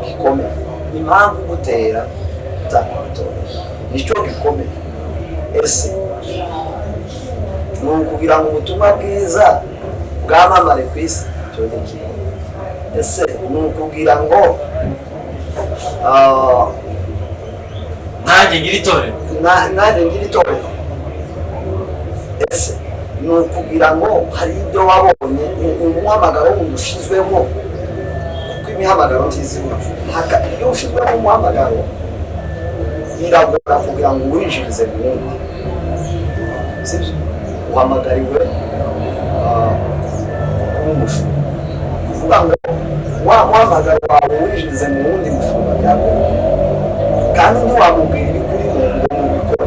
gikomeye, impamvu gutera gutangira itorero nicyo gikomeye. Ese ni ukugira ngo ubutumwa bwiza bwamamare ku isi, icyo ni kimwe. Ese ni ukugira ngo nanjye ngira itorero, ese ni ukugira ngo hari ibyo wabonye umuhamagaro ushizwemo, kuko imihamagaro ntizibura. Iyo ushizwemo umuhamagaro biragora kugira ngo uwinjirize mu wundi, sibyo? Uhamagariwe nk'umushumba, kuvuga ngo wa muhamagaro wawe winjirize mu wundi mushumba byagora, kandi ntiwamubwira ibikuri ngo mubikore.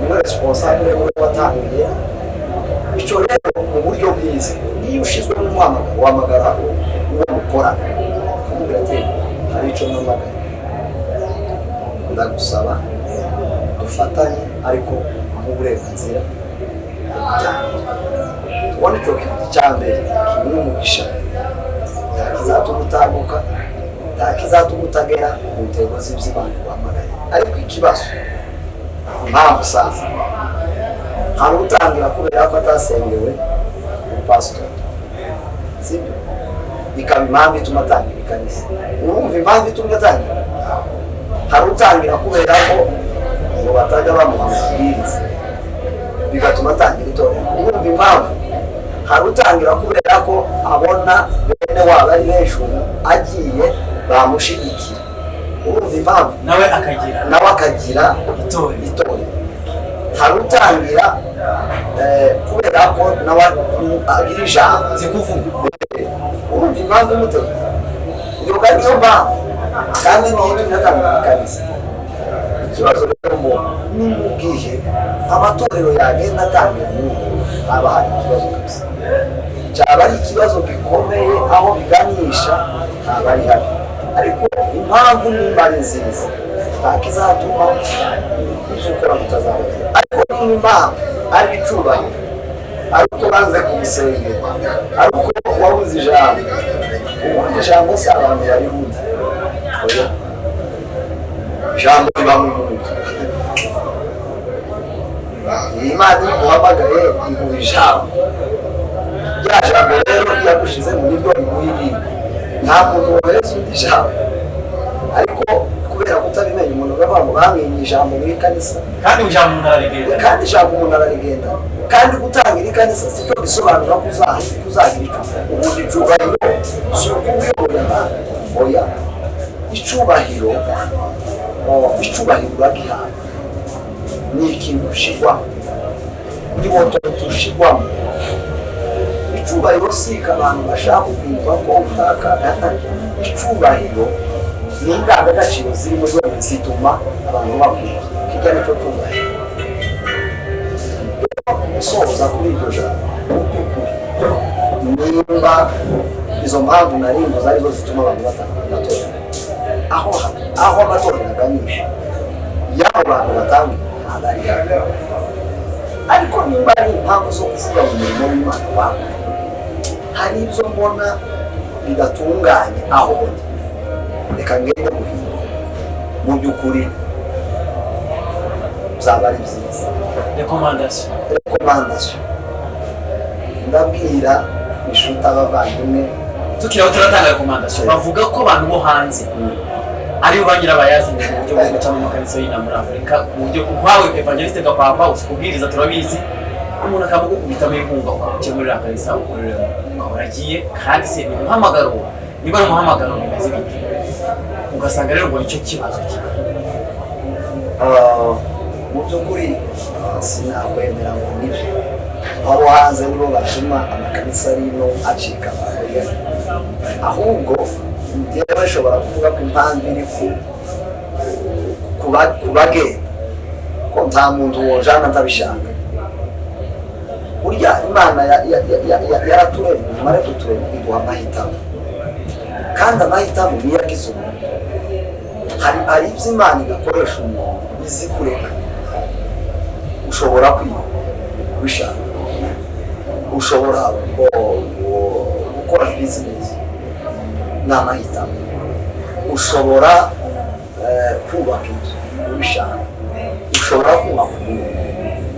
Niwe responsable we watangiye icyo. Rero mu buryo bwiza, iyo ushizwe mu muhamagaro uhamagara uwo mukorana ukamubwira ati hari icyo mpamagara, ndagusaba dufatanye ariko uburenganzira tubona icyo kintu cya mbere kimwe umugisha, nta kizatuma utambuka, nta kizatuma utagera mu ntego z'iby'Imana guhamagaye. Ariko ikibazo impamvu sasa hari utangira kubera ko atasengewe umupasitori, sibyo? Bikaba impamvu ituma atangira ikanisa. Urumva impamvu ituma atangira? Hari utangira kubera ko ngo batajya bamuha amabwiriza bigatuma atangira itorero. Urumva impamvu? Hari utangira kubera ko abona bene wabo ari benshi agiye bamushigikira. Urumva impamvu? Nawe akagira itorero. Hari utangira kubera ko nawe agira ijambo zikuvuga. Urumva impamvu y'umutobe? Yoga niyo mpamvu kandi niyo itumye atangira ikanisa. Ikibazo rero ni mu gihe amatorero yagenda atangira haba hari ikibazo kabisa, cyaba ari ikibazo gikomeye aho biganisha haba ari habi. Ariko impamvu nimba ari nziza nta kizatuma uzukora mutazabona. Ariko niba impamvu ari icubahiro, ari uko banze kumusengera, ari uko wabuze ijambo, ubundi ijambo si abantu barihuta, ijambo riba mu muntu. Imana iyo iguhamagaye iguha ijambo, rya jambo rero iyo yagushize mu buryo riguha ibintu, nta muntu wohereza undi ijambo. Ariko kubera kutabimenya umuntu uravuga ngo bamwimye ijambo muri kanisa, kandi ijambo umuntu ararigenda. Kandi gutangira ikanisa si cyo bisobanura ko uzagira icubahiro. Ubundi icubahiro si uko uyoboye oya, icubahiro uragihabwa, ni ikintu ushigwamo, ni wowe ushigwamo. Icubahiro si abantu bashaka kumva ko ushaka. Icubahiro ni indangagaciro zirimo zituma abantu bakunda. Kijya nicyo cyubahiro. Gusoza kuri iryo jambo nimba izo mpamvu narimbuza arizo zituma abantu batanga amatora aho amatora aganisha y'abo bantu batanga ariko nimba ari impamvu zo kuvuga mu murimo w'Imana wabo hari ibyo mbona bidatunganye aho reka ngende guhindura mu by'ukuri byaba ari byiza. Rekomandasiyo ndabwira inshuti abavandimwe tukiraho turatanga rekomandasiyo bavuga ko abantu bo hanze aribo bagira abayazanye mu buryo bwo guca mu makanisa y'inaha muri Afurika ku buryo nkwawe Evangeliste Gapapa usikubwiriza turabizi umuntu akabugukubitamo inkunga ukemurira akanisa ukorera uragiye kandi se ni umuhamagaro niba ari umuhamagaro bimeze bite ugasanga rero ngo nicyo kibazo mu by'ukuri sinakwemera ngo nibyo abo hanze nibo batuma amakanisa rino acika amabuye ahubwo njyewe bashobora kuvuga ko impamvu iri kubagenda ko nta muntu wojana atabishaka burya Imana yaraturemye nyuma yo kuturema iduha amahitamo kandi amahitamo niyo agize umuntu hari ibyo Imana igakoresha umuntu izi kureka ushobora kubishaka ushobora gukora bizinesi ni amahitamo ushobora kubaka inzu ubishaka ushobora kubaka umuntu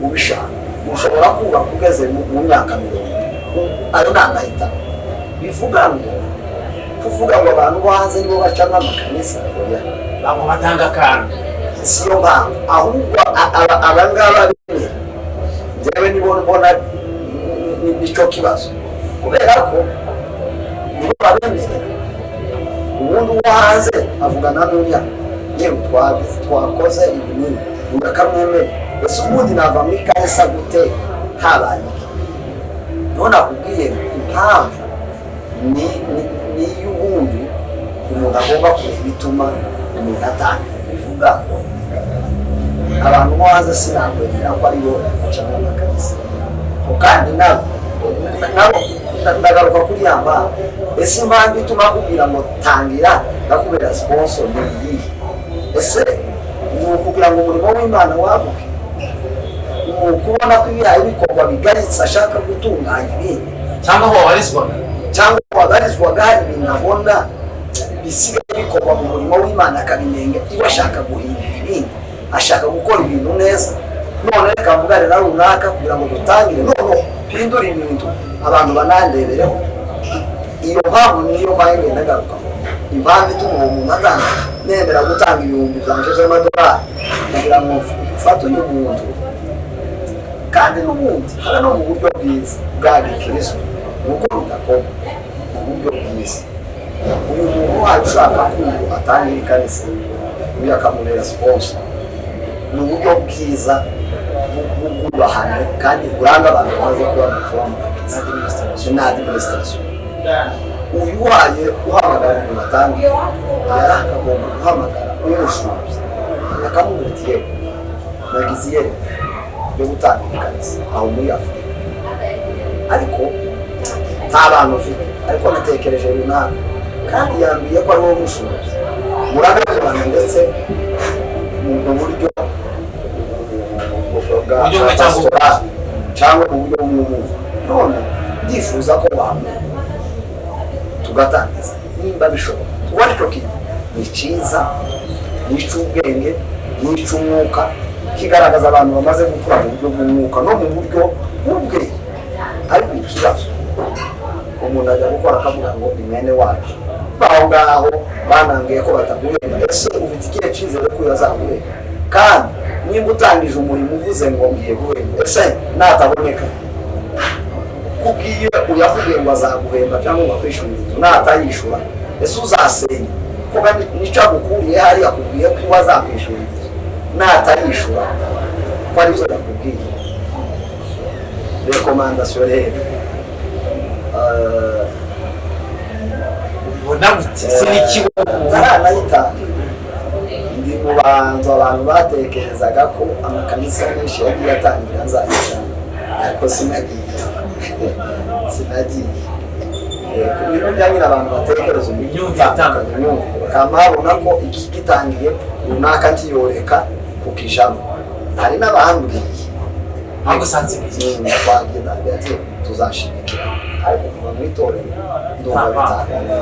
ubishaka ushobora kubaka ugeze mu myaka 40 ayo ni amahitamo bivuga ngo kuvuga ngo abantu bo hanze nibo bacamo amakanisa oya babo batanga akantu siyo mpamvu ahubwo abangaba bimwe njyewe nibo mbona nicyo kibazo kubera ko nibo babemerera ubundi uwo hanze avugana n'uriya yewe twakoze ibinini ugakamwemera ese ubundi nava muri kanisa gute habaye none akubwiye impamvu ni y'ubundi umuntu agomba kureba bituma umuntu atanga bivuga ngo abantu bo hanze sinakwemera ko aribo bacamo amakanisa kandi nabo ndagaruka kuri ya mpamvu ese impamvu ituma akubwira ngo tangira ndakubera sponsor ni iyi ese ni ukugira ngo umurimo w'Imana waguke ni ukubona ko ibihaye bikorwa bigaritse ashaka gutunganya ibindi cyangwa aho wabarizwaga hari ibintu abona bisigaye bikorwa mu murimo w'Imana akabinenga iwe ashaka guhindura ibindi ashaka gukora ibintu neza none reka mvuganira runaka kugira ngo dutangire none hindura ibintu abantu banandebereho iyo mpamvu niyo mpamvu ndagaruka impamvu ituma uwo muntu atanga nemera gutanga ibihumbi byanje z'amadolari kugira ngo ufate uyu muntu kandi n'ubundi hari no mu buryo bwiza bwa Kristo nuko bidakorwa mu buryo bwiza uyu muntu wacu ushaka ko atangira ikanisa uyu akamubera sponsor ni uburyo bwiza bw'ubahane kandi buranga abantu bamaze kuba mu foroma na administration uyu waye uhamagara mu matanga yarakagomba guhamagara umushumbyi akamubwira ati yewe nagize yere yo gutanga ikanisa aho muri Afurika ariko nta bantu ufite ariko natekereje runaka kandi yambwiye ko ari wowe mushumbyi muragabana ndetse mu buryo cyangwa mu buryo bw'umuntu none ndifuza ko bamwe tugatangiza nimba bishoboka tuwariko ni cyiza ni cy'ubwenge ni cy'umwuka kigaragaza abantu bamaze gukura mu buryo bw'umwuka no mu buryo bw'ubwenge ariko ikibazo umuntu ajya gukora akavuga ngo ni mwene wacu baho ngaho banangiye ko bataguhemba ese ufite ikihe cyizere ko yazaguhemba kandi nimba utangije umurimo uvuze ngo ngiye guhemba ese nataboneka kubwiye uyavugiye ngo azaguhemba cyangwa ngo akwishyure inzu natayishura ese uzasenya kuba nicyo agukuriye hariya akubwiye ko iwe azakwishyura inzu natayishura ko ari byo yakubwiye rekomandasiyo rero ubona gutse ntaranayitanga ndi mu bantu abantu batekerezaga ko amakanisa menshi yagiye atangira nzayisha ariko sinagiye ibintu bijyanye n'abantu batekereza imyumvire itandukanye, bakaba babona ko iki gitangiye runaka kiyoreka ku kijambo. Hari n'abambwiye agusanze twagenda ati tuzashimikira, ariko kuva mu itorero ndumva bitandukanye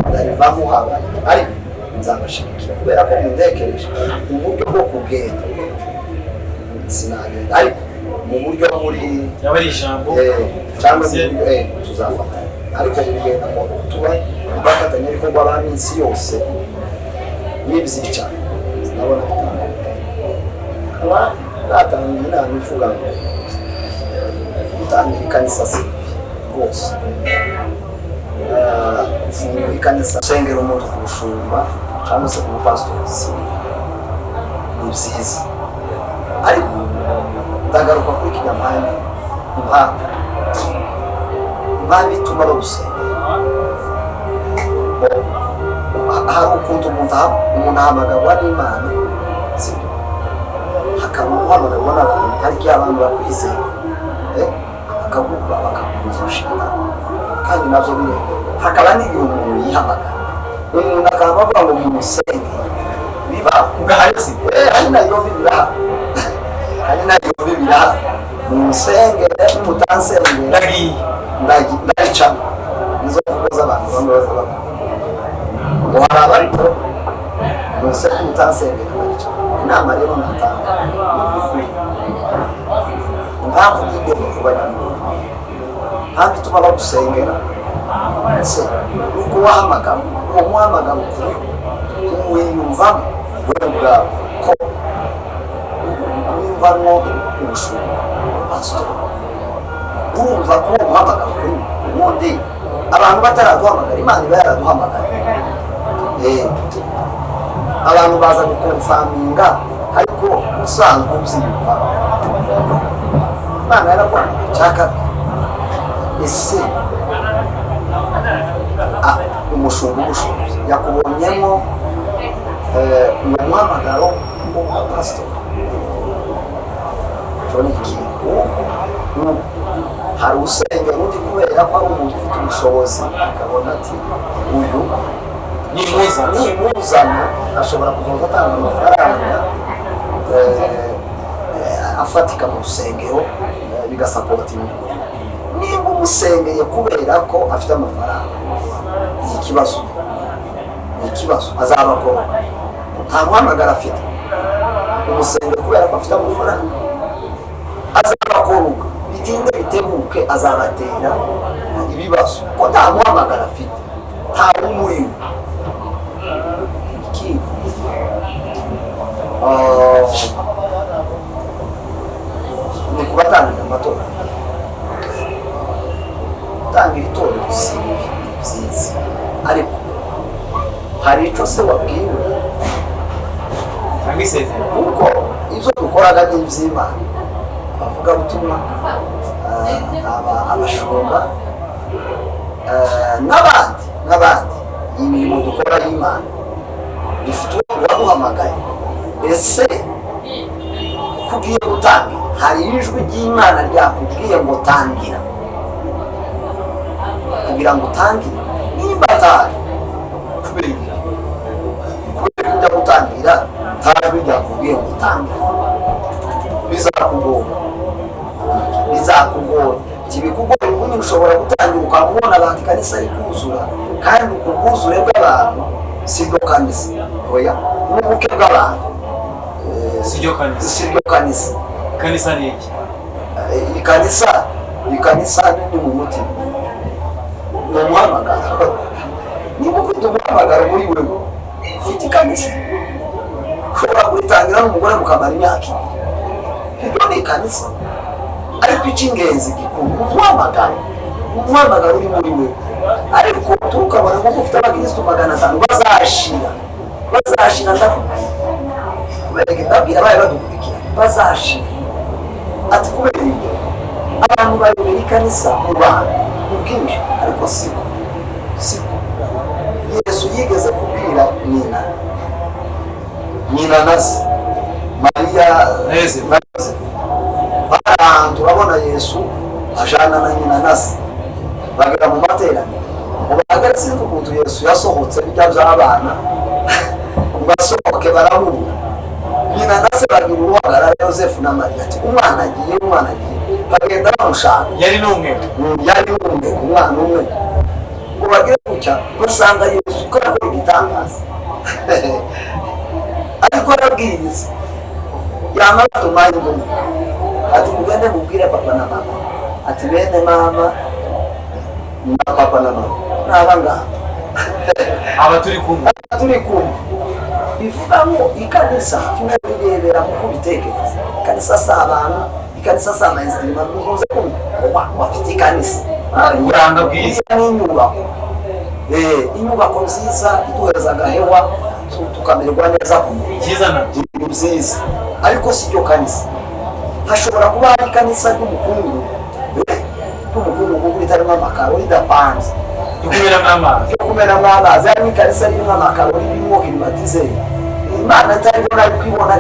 ndarivamo habaye, ariko nzabashimikira kubera ko mundekereje uburyo bwo kugenda sinagenda, ariko mu buryo muri yaba ari ijambo cyangwa se tuzafatanya, ariko kugenda ngo tuba bafatanya ariko ngo aba minsi yose y'ibyica nabona bitandukanye. Natangiye inama ivuga ngo gutangira ikanisa si rwose, gufungura ikanisa, gusengera umuntu ku bushumba cyangwa se ku mupasitori si ni byiza, ariko ndagaruka kuri kinyampamvu, impamvu ituma bagusengera. Hari ukuntu umuntu ahamagarwa n'Imana, sibyo? Hakaba uhamagarwa n'abantu, hari igihe abantu bakwizera bakagurwa bakaguza umushinga, kandi nabyo bireba. Hakaba n'igihe umuntu yihamagara, umuntu akaba avuga ngo mumusenge, biba ugahari hari nayo bibiraha, hari nayo bibiraha, mumusengere nimutansengera ndagica. Nizo mvugo z'abantu bamwe baza bavuga ngo hari abariko bose mutansengera ndagica. Inama rero natanga impamvu y'igomba kuba nyamwuga, impamvu ituma bagusengera ese nuko wahamagara, uwo muhamagara ukuri wiyumvamo wewe ubwawe ko wiyumvamo ubushumba pastor, urumva ko uwo muhamagara ukuri. Ubundi abantu bataraduhamagara Imana iba yaraduhamagara, abantu baza gukonfaminga, ariko usanzwe ubyiyumva Imana yaraguhamagara. Cyaka ese umushumba yakubonyemo uwo muhamagaro w'umupasitori, cyo ni ikintu. Hari usengera undi kubera ko ari umuntu ufite ubushobozi, akabona ati uyu nimuzana ashobora kuzoza atanga amafaranga afatika mu rusengero bigasapota imirimo. Nimba umusengeye kubera ko afite amafaranga, ni ikibazo azabakora. Nta muhamagara afite, umusengeye kubera ko afite amafaranga azabakora, bitinde bitebuke azabatera ibibazo ko nta muhamagara afite, nta umurimo. Ni kubatangira amatora, gutangira itorero si byiza, ariko hari icyo se wabwiwe kuko ibyo dukoraga ni iby'Imana. Abavugabutumwa, abashumba n'abandi, imirimo dukora y'Imana dufite uwaduhamagaye. Ese kugiye gutangira, hari ijwi ry'Imana ryakubwiye ngo tangira, kugira ngo utangire. Nimba atari kubera kujya gutangira, nta jwi ryakubwiye ngo utangire, bizakugora. Kibikugora ubundi ushobora gutangira ukamubona abantu ikanisa rikuzura, kandi ubwuzure bw'abantu si ryo kanisa, oya, n'ubuke bw'abantu si ryo kanisa. Kanisa ni iki? Ikanisa ni mu mutima, ni umuhamagaro. Niba ufite umuhamagaro muri wewe, ufite ikanisa, ushobora kuritangira n'umugore mukamara imyaka ibiri, ibyo ni ikanisa. Ariko icy'ingenzi gikuru umuhamagaro uri muri wewe. Ariko tukabona ko ufite abakristo 500 bazashira ndakubwira, kubera ndabwira abaye badukurikira bazashira. Ati kubera ibyo abantu bayobera ikanisa mu bantu ubwinshi, ariko siko Yesu yigeze kubwira nyina nasi Mariya ahantu urabona Yesu ajana na nyina nasi bagera mu materaniro bahagaritse ukuntu Yesu yasohotse bijya by'abana basohoke barabura nyina na se bagira uruhagarara Yosefu na Mariya ati umwana agiye bagenda bamushaka yari n'umwe umwana umwe ngo bagire gutya basanga Yesu ko akora igitangaza ariko arabwiriza yamara tumaye ngo ati mugende mubwire papa na mama ati bene mama na papa na mama n'abanga aba turi kumwe bivuga ngo ikanisa kimwe birebera mu kubitekereza ikanisa s'abantu ikanisa s'amainstruments muze kumva bafite ikanisa uburanga bwiza inyubako nziza iduhereza agahewa tukamererwa neza ku mubiri byiza ariko si cyo kanisa hashobora kuba hari ikanisa ry'umukungu ritarimo amakaro ridapanze kumenamo amazi hari ikanisa ririmo amakaro ririmo kirimatizeri Imana itaribona ari kwibona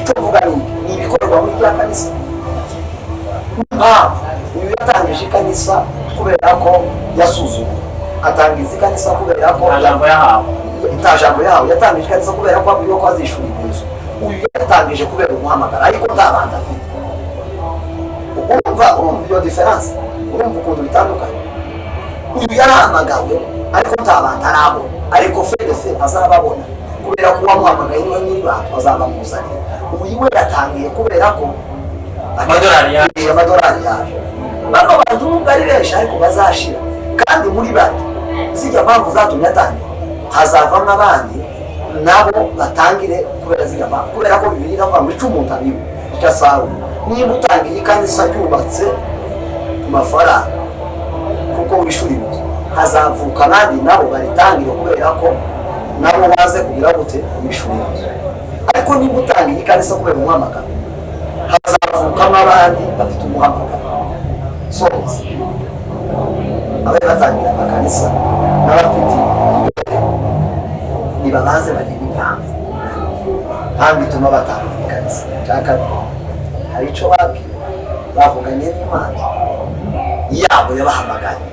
icyo mvuga ni ibikorerwa muri rya kanisa uyu yatangije ikanisa kubera ko yasuzumwe atangiza ikanisa kubera ko jambo yahawe yatangije ikanisa kubera ko abwiwe ko azishura inzu uyu yatangije kubera umuhamagara ariko ntabanda afite urumva iyo diferanse urumva ukuntu bitandukanye uyu yarahamagawe ariko ntabanda arabona ariko fedese azababona kubera ko uwamuhamagaye niwe nyiri bantu azabamuzanira uyu we yatangiye kubera ko amadolari yaje bano bantu nubwo ari benshi ariko bazashira kandi muri bane zijya mpamvu zatumye atangira hazavamo abandi nabo batangire kubera zijya mpamvu kubera ko bibiri iravuga ngo ica umuntu abiwe icyo asarura niba utangiye ikanisa ryubatse ku mafaranga kuko wishura inzu hazavuka abandi nabo baritangire kubera ko nabo baze kugira gute wishura inzu ariko niba utangiye ikanisa kubera umuhamagaro hazavukamo abandi bafite umuhamagaro soza abari batangira amakanisa n'abafite imbere nibabanze bagire impamvu bituma batangira ikanisa cya kabiri hari icyo babwiye bavuganye n'Imana yabo yabahamagaye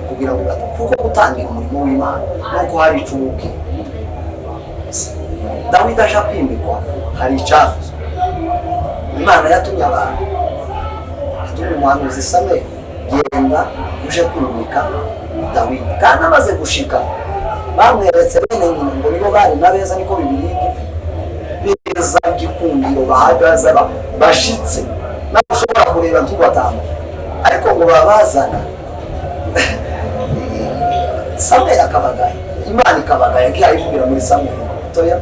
kugira ngo kuko gutangira umurimo w'Imana nuko hari icyo umubwiye Dawidi aje kwimikwa hari icyavuzwe Imana yatumye abantu yatumye umuhanuzi Samweli genda uje kwimika Dawidi kandi amaze gushika bamweretse bene nyina ngo nibo bari nabeza niko Bibiliya beza igikundiro bahagaze bashitse nawe ushobora kureba ntubatamba ariko ngo babazana Samweli akabagaye Imana ikabagaye ngiyayivugira muri Samweli toya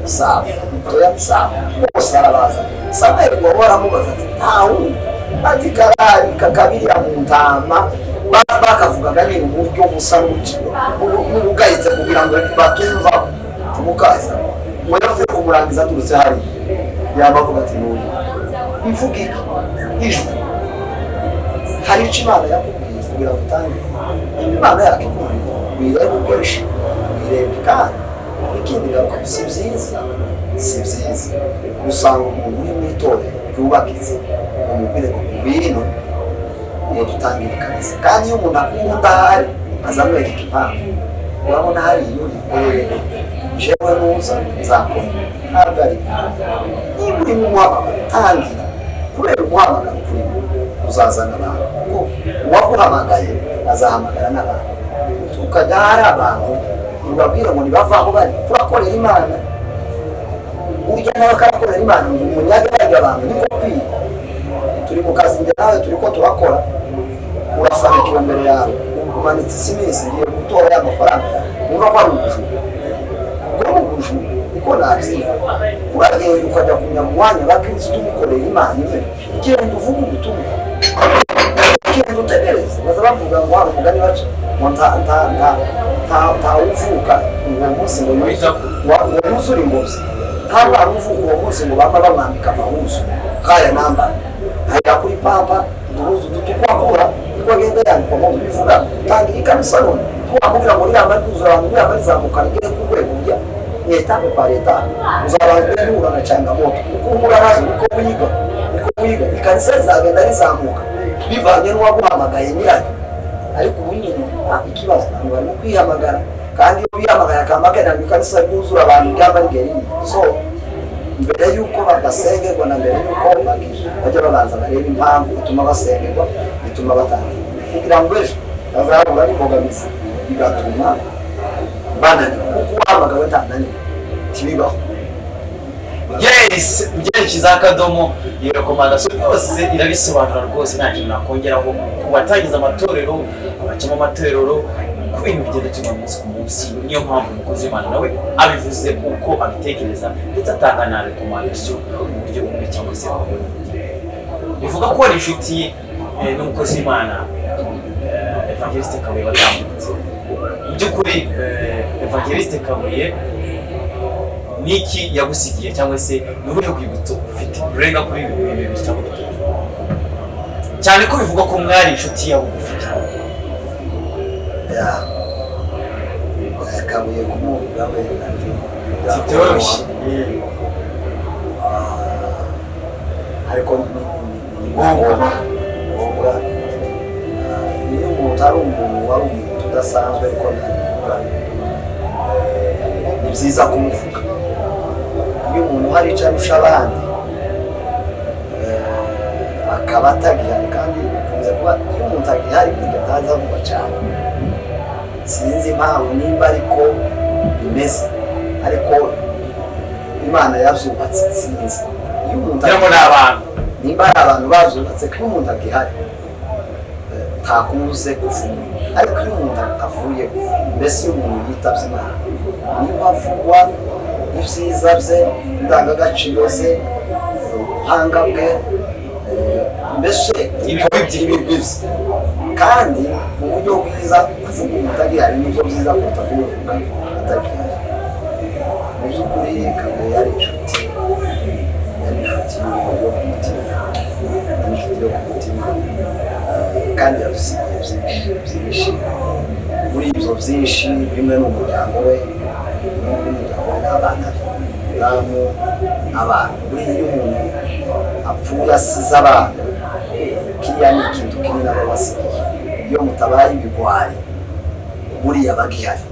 musaba bose arabaza Samweli ngo waramubaza ati ntawu ati karari kakabiriya mu ntama bakavugaga ni uburyo busa n'ubugayitse kugira ngo batumva tumukaza ngo yavuze kumurangiza turutse hari yabavuga ati n'uyu ivuga iki ijwi hari icyo Imana yakubwiye kugira ngo utange Imana yakubwiye wirebe ubwinshi wirebe kandi ikindi garuka si byiza usanga umuntu uri mu itorero ryubakitse umubwire ngo ngwino ngo dutangire ikanisa kandi iyo umuntu akunda ahari azamwereka impamvu urabona hari iyuri jewe nuza nzakora ntabwo ari niba uri mu muhamagaro tangira kubera umuhamagaro kuri uzazana abantu kuko uwaguhamagaye azahamagara n'abantu tukajya hari abantu ubabwira ngo nibava aho bari turakorera Imana urya nawe karakorera Imana ngo umunyage barya abantu niko kwiye turi mu kazi njye nawe turi ko turakora urafanikiwe mbere yawe umanitse isimisi ngiye gutora y'amafaranga niba ko ari ubujura niko nabyiga uragenda ukajya kumenya mu mwanya bakirisitu umukorera Imana imbere genda uvuge ubutumwa genda utegereze baza bavuga ngo hari umugani baca ngo ntawuvuka uwo munsi ngo yuzure ingobyi nta mwana uvuka uwo munsi ngo baba bamwambika amahuzu kaya nambara hajya kuri papa duhuzu dutukwakura niko agenda yandikwa mu bivuga tangira ikanisa none tuwamubwira ngo ririya mari kuzura abantu ririya mari zamuka rigere ku rwego rya etape par etape uzabanza guhura na changamoto kuko umurarazi niko wiga ikanisa rizagenda rizamuka bivanye n'uwaguhamagaye nyirayo ariko ubu nyine ikibazo bari mu kwihamagara kandi iyo bihamagara akamakana bikanisa kuzura abantu byaba rigeri so mbere yuko bagasengerwa na mbere yuko bajya babanza bareba impamvu ituma basengerwa bituma batangira kugira ngo ejo bazahura n'imbogamizi bigatuma bananiwe kuko uhamagawe ntananiwe kibibaho. Yes, byinshi za Kadomo iyo rekomandasiyo yose irabisobanura rwose nta kintu nakongeraho ku batangiza amatorero abacamo amatorero ku bintu bigenda tuba umunsi ku munsi. Niyo mpamvu umukozi w'Imana nawe abivuze uko abitekereza ndetse atanga na rekomandasiyo mu buryo bumwe cyangwa se ubundi. Bivuga ko ari inshuti n'umukozi w'Imana Evangeliste Kabuye batambutse. Mu by'ukuri Evangeliste Kabuye niki yagusigiye cyangwa se n'ubuhe rwibutso ufite urenga kuri bibiri cyangwa bitatu cyane ko bivuga ko mwari inshuti yawe ufite Kabuye kumuvuga we byoroshye ariko ngombwa iyo umuntu ari umuntu wari umuntu udasanzwe ariko ni byiza kumuvuga. Iyo umuntu hari icyo arusha abandi akaba atagihari kandi bikunze kuba iyo umuntu agihari kujya ataza vuba cyane sinzi impamvu nimba ariko bimeze ariko Imana yazubatse sinzi iyo umuntu nimba ari abantu bazubatse ko umuntu agihari ntakuze kuvuga ariko iyo umuntu avuye mbese iyo umuntu yitabye Imana niba avugwa ibyiza bye indangagaciro ze ubuhanga bwe mbese ibigwi kandi mu buryo bwiza kuvuga umuntu agihari nibyo byiza kuruta kumuvuga atagihari. Mu by'ukuri Kabuye yari inshuti yo ku mutima kandi yadusigiye byinshi muri ibyo byinshi bimwe n'umuryango we n'abana be abantu buriya umuntu apfuye asize abana kiriya ni ikintu kinini aba basigaye iyo mutabaye ibigwari buriya bagihari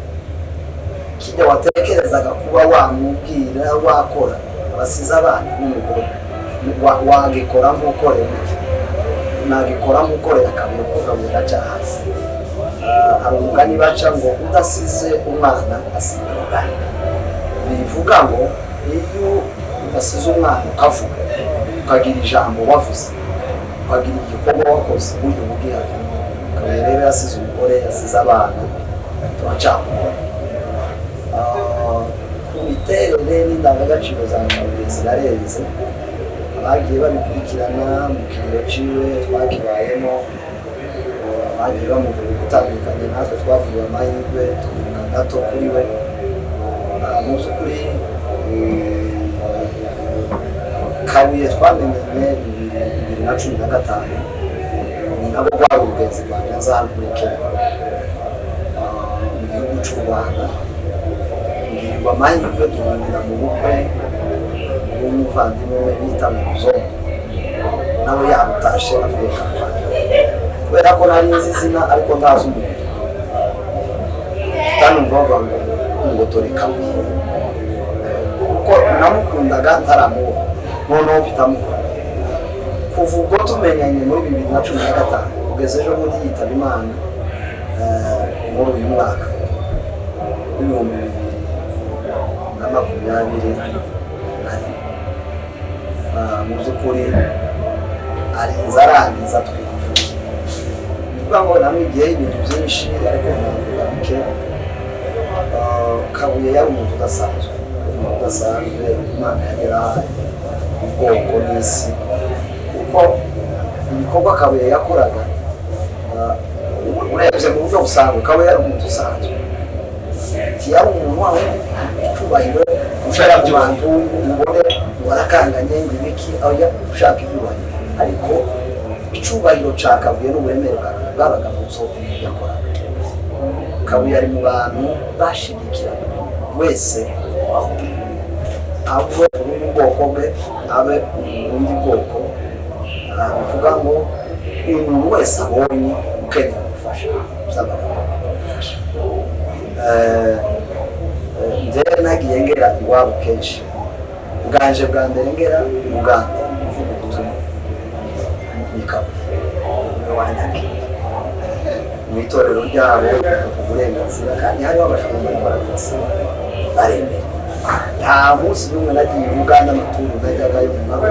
kijya watekerezaga kuba wamubwira wakora basize abana n'umugore wagikora nk'ukorera nagikora nk'ukorera Kabuye kuko gaca hasi. Hari umugani baca ngo udasize umwana asiga umugani bivuga ngo iyo udasize umwana ukavuga ukagira ijambo wavuze ukagira igikorwa wakoze buryo bugihari. Kabuye rero yasize umugore yasize abana turacakubona ku miterere n'indangagaciro za Kabuye zirarenze bagiye babikurikirana mu kigero ciwe twakibayemo bagiye bamuvuga gutandukanye natwe twavuye amahirwe tuvuga gato kuri we mu by'ukuri Kabuye twamenyanye 2015 ni nabo bwari ubugenzi bwanjye aza hano muri Kenya mu gihugu cy'u Rwanda ngirirwa amahirwe duhurira mu bukwe bw'umuvandimwe we bita Muzondo nawe yamutashe avuye Kampala kubera ko nari nzi izina ariko ntazi umuntu utanumva bavuga ngo turi Kabuye kuko namukundaga ntaramubona noneho bitamubona kuva ubwo tumenyanye muri 2015 kugeza ejo bundi yitaba Imana muri uyu mwaka w'ibihumbi 2020 mu by'ukuri arenze arangiza twifuza bivuga ngo namwigiyeho ibintu byinshi ariko ntavuga bike. Kabuye yari umuntu udasanzwe Imana yagerahaye ubwoko n'isi kuko ibikorwa Kabuye yakoraga urebye mu buryo busanzwe Kabuye yari umuntu usanzwe yari umuntu wawe icyubahiro ushaka abantu umubone warakanganye ngo ibiki aho ushaka ibyubahiro ariko icyubahiro cya Kabuye n'uburemere bwabaga mu byo yakoraga. Kabuye ari mu bantu bashigikira wese abe mu bwoko bwe abe ubundi bwoko bivuga ngo umuntu wese abonye ukeneye gufasha by'abantu njyewe nagiye ngera iwabo kenshi bwanje bwa mbere ngera Uganda mvuga ubutumwa nikabuye wanjye mu itorero ryabo uburenganzira kandi hariho abashumba barakoze baremeye nta munsi n'umwe nagiye Uganda amaturo najyagayo mu mwaka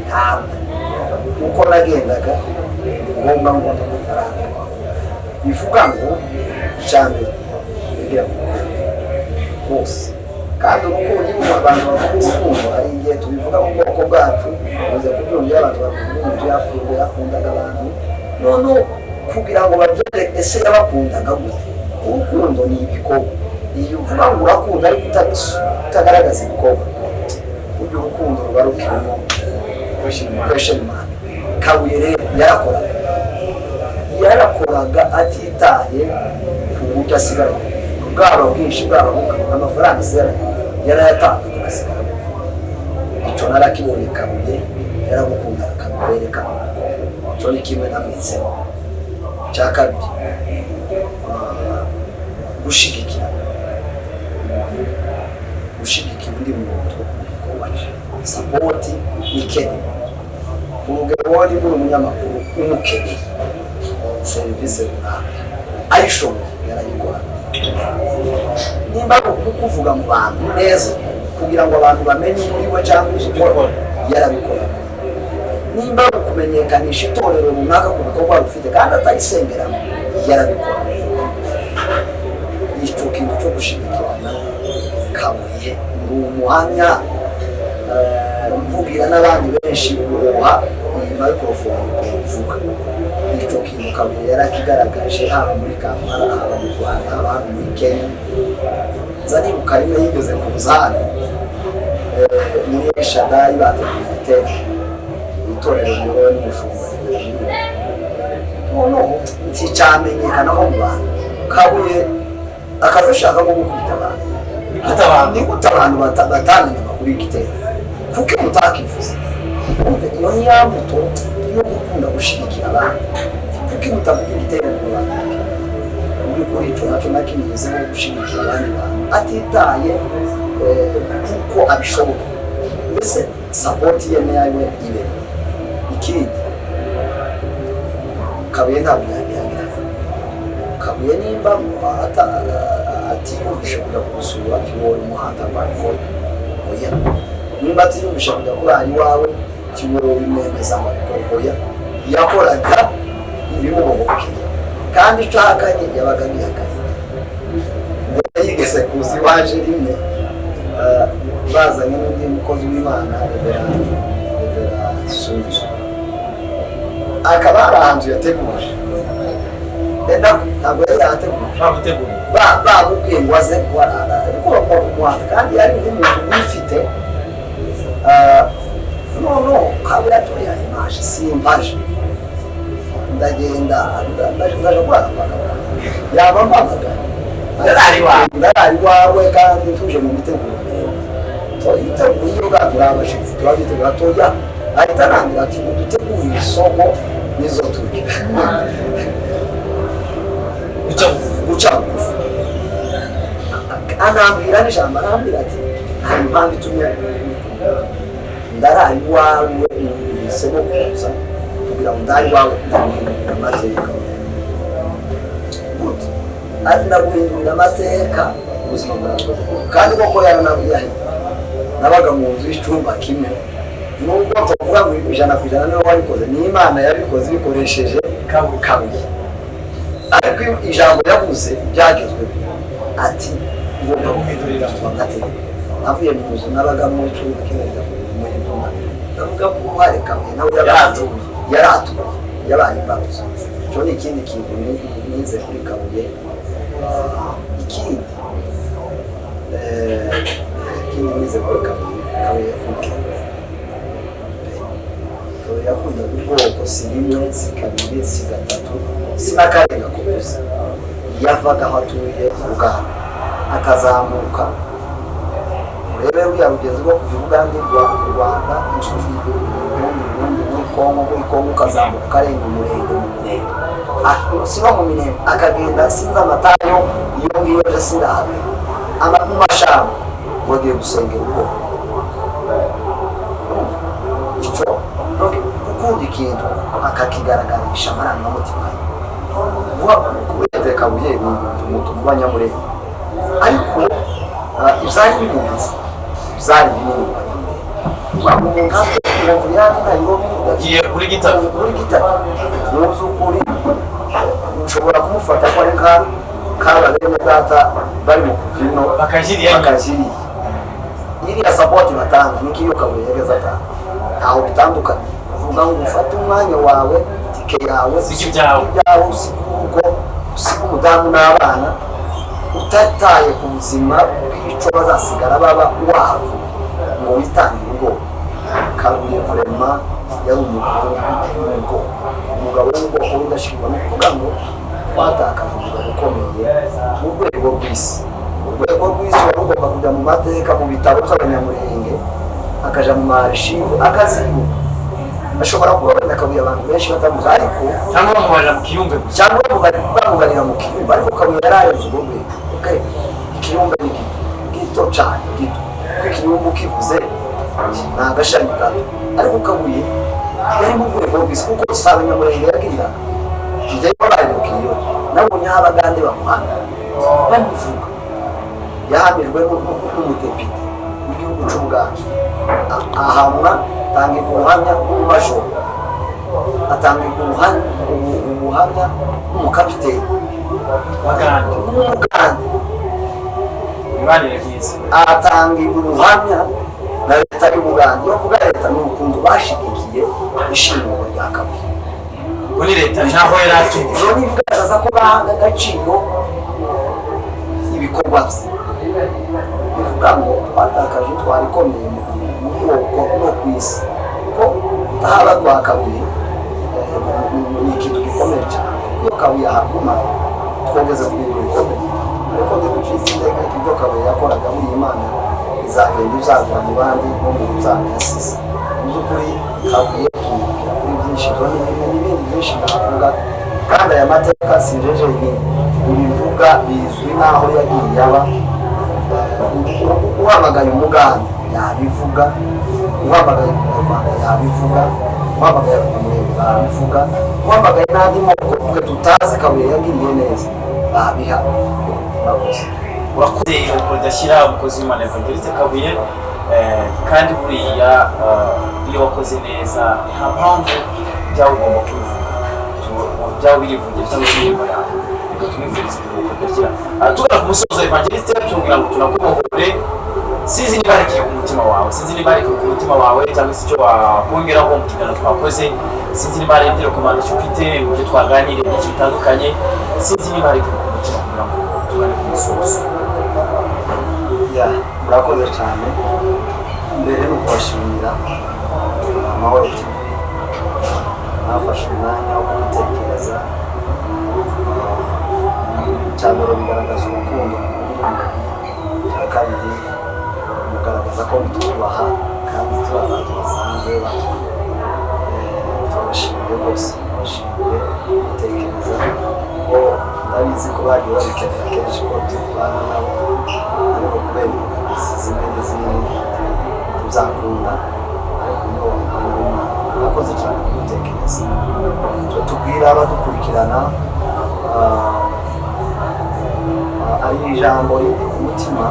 ntabwo uko nagendaga ngomba ngomba amafaranga bivuga ngo cyane ngira kose kandi urukundo iyo abantu bavuga urukundo hari igihe tubivuga mu bwoko bwacu uze kubyumvira abantu bavuga umuntu yapfuye yakundaga abantu none kugira ngo babyereke ese yabakundaga gute urukundo ni ibikorwa iyo uvuga ngo urakunda ariko utagaragaza ibikorwa burya urukundo ruba rukirimo question mark. Kabuye rero yarakoraga atitaye ku buryo asigaranye bwaba bwinshi bwaba amafaranga asigaranye yarayatangaga agasigara icyo narakibonye Kabuye yaramukundaga akamwereka icyo ni kimwe namwizemo cya kabiri gushigikira undi muntu gikorwa cye sapoti ikene umugabo wari muri umunyamakuru umukeneye serivisi runaka ayishoboye yarayikora nimba kuvuga mu bantu neza kugira ngo abantu bamenye muri we cyangwa icyo yarabikora nimba kumenyekanisha itorero runaka ku bikorwa rufite kandi atayisengeramo yarabikora icyo kintu cyo gushigikirana Kabuye ngo umuhamya mvugira n'abandi benshi ubuha iyi microphone uvuga icyo kintu Kabuye yarakigaragaje haba muri Kampala haba mu Rwanda haba muri Kenya zari ukarime yigeze kuza hano muri Shadari bateguye igitero itorero riyobowe n'umushumba noneho nticyamenyekana ho mu bantu Kabuye akazashaka nko gukubita abantu ni gute abantu batamenya amakuru y'igitero kuko mutakivuze iyo ni ya mbuto yo gukunda gushigikira abantu kuko mutavuga igitero mu bantu kuri icyo nacyo nakinyuze nko gushigikira abandi bantu atitaye kuko abishoboye mbese sapoti ye nawe ibe ikindi Kabuye ntabwo yabihagira Kabuye nimba atiyumvisha kujya gusura Kiboye umuhanda wa Kigoma oya nimba atiyumvisha kujya kurara iwawe Kiboye bimwemeza ngo oya yakoraga ibimuhokeye kandi icakanye yabaga bihagaze yigeze kuza iwaje rimwe bazanye n'undi mukozi w'Imana Revera Sunzu akaba ari ahantu yateguje ntabwo yari yateguje babubwiye ngo aze kuharara ariko bakora umuhanda kandi yari umuntu wifite noneho Kabuye atoya imaje simpaje ndagenda ndaje guhagarara yaba mpamagara ndarari wawe kandi tuje mu miteguro imiteguro iyo gandura abashitsi turabitegura toya ahita arambwira ati dutegure isoko nizo turya guca bugufi anambwira n'ijambo arambwira ati hari impamvu itumye ndaraye iwawe nisemo kuza kugira ngo ndari iwawe ndaguhindurira amateka ati ndaguhindurira amateka ubuzima bwawe kandi koko yaranabwiye nabaga mu nzu y'icumba kimwe nubwo tuvuga ngo 100% niwe wabikoze ni Imana yabikoze bikoresheje Kabuye ariko ijambo yavuze byagezwe ati ngomba guhindurira amateka avuye mu nzu nabaga mu cyumba kimwe muri Rwanda ndavuga ko hari Kabuye nawe yaratuye yabaye imbabuzi cyo ni ikindi kintu nize kuri Kabuye ikindi nize kuri Kabuye yakunda ubwoko si rimwe si kabiri si gatatu si n'akarenga kubuza yavaga aho atuye Uganda akazamuka urebe ruriya rugezi rwo kuva Uganda u Rwanda muri Kongo ukazamuka ukarenga umurenge siba mu minembwe akagenda sinzi amatayo iyo ngiyo je sindabe mu mashamba ngo agiye gusengera ubwoko icyo gukunda ikintu akakigaragarisha amarangamutima kubera Kabuye mu Banyamulenge ariko ibyari bimuzi byari binini ugiye kuri Gitavi n'uzukuri ushobora kumufata ko ari kaba bene data bari mu kuvino bakajiriya iriya support batanga nikiyo Kabuye yageza atanga aho bitandukanye uvuga ngo ufate umwanya wawe tike yawe ibyawe uko usiga umudamu n'abana utataye ku buzima bw'ico bazasigara baba wabo ngo witangire ubwo Kabuye vraiment yari umugabo w'ubwoko budashirwa no kuvuga ngo twatakaje umugabo ukomeye mu rwego rw'isi wari ugomba kujya mu mateka mu bitabo by'Abanyamulenge akaja mu marishivu akazibuka ashobora kuba wenda Kabuye abantu benshi batamuzi ariko cyangwa bamubarira mu Kiyumbe cyangwa bamubarira mu Kiyumbe ariko Kabuye yararenze ubwo rwego Ikiyumbe ni gito cyane gito kuko Ikiyumbe ukivuze ni agashami gato ariko Kabuye yari mu rwego rw'isi kuko usanga Abanyamulenge yagirira njye babaye mu Kiyumbe nabonye aho Abagande bamuhana bamuvuga yahamijwe n'umudepite w'igihugu cy'Ubugande ahamwa atanga ubuhamya bw'umujura atanga ubuhamya bw'umukapiteni Bagande Umugande atanga ubuhamya na leta y'Ubugande iyo mvuga leta ni ukuntu bashigikiye ishingiro rya Kabuye muri leta ntaho yari atuye ni bigaragaza ko bahaga agaciro ibikorwa bye bivuga ngo twatakaje twarikomeye mu bwoko no ku isi ko haba kwa Kabuye ni ikintu gikomeye cyane iyo Kabuye ahaguma twongeze ku bintu bikomeye ariko ntiducitse iteka ibyo Kabuye yakoraga muri Imana izagenda izagura mu bandi no mu bizana yasize mu by'ukuri Kabuye tumubwira kuri byinshi n'ibindi byinshi navuga kandi aya mateka sinjeje ibivuga bizwi n'aho yagiye yaba uhamagaye Umugande yabivuga uhamagaye Umunyarwanda yabivuga uhamagaye Abanyamulenge babivuga uhamagaye n'andi moko twe tutazi Kabuye yagiriye neza babiha urakoze udashyira umukozi w'Imana Evangeliste Kabuye kandi buriya iyo wakoze neza nta mpamvu byaba ugomba kubivuga byaba birivugira cyangwa se inyuma yawe reka tumwifurize ibiruhuko bidakira tugana ku musozo Evangeliste tubwira ngo tunakubohore sinzi niba hari ku mutima wawe sinzi niba hari ku mutima wawe cyangwa se icyo wakongeraho mu kiganiro twakoze sinzi niba hari ibyo rekomandasiyo ufite mu byo twaganiriye byinshi bitandukanye sinzi niba hari ku mutima kugira ngo tugane ku musozo murakoze cyane mbere ni ukubashimira Amahoro TV mwafashe umwanya wo gutekereza cya mbere bigaragaza urukundo cya kabiri mugaragaza ko twubaha kandi turi abantu basanzwe turabashimiye rwose turabashimiye gutekereza ko ndabizi ko bagiye babikenera kenshi ko tubana nabo ariko kubera imbogamizi zimwe n'izindi tuzakunda ariko niho mwakoze cyane gutekereza tubwira abadukurikirana ari ijambo riri ku mutima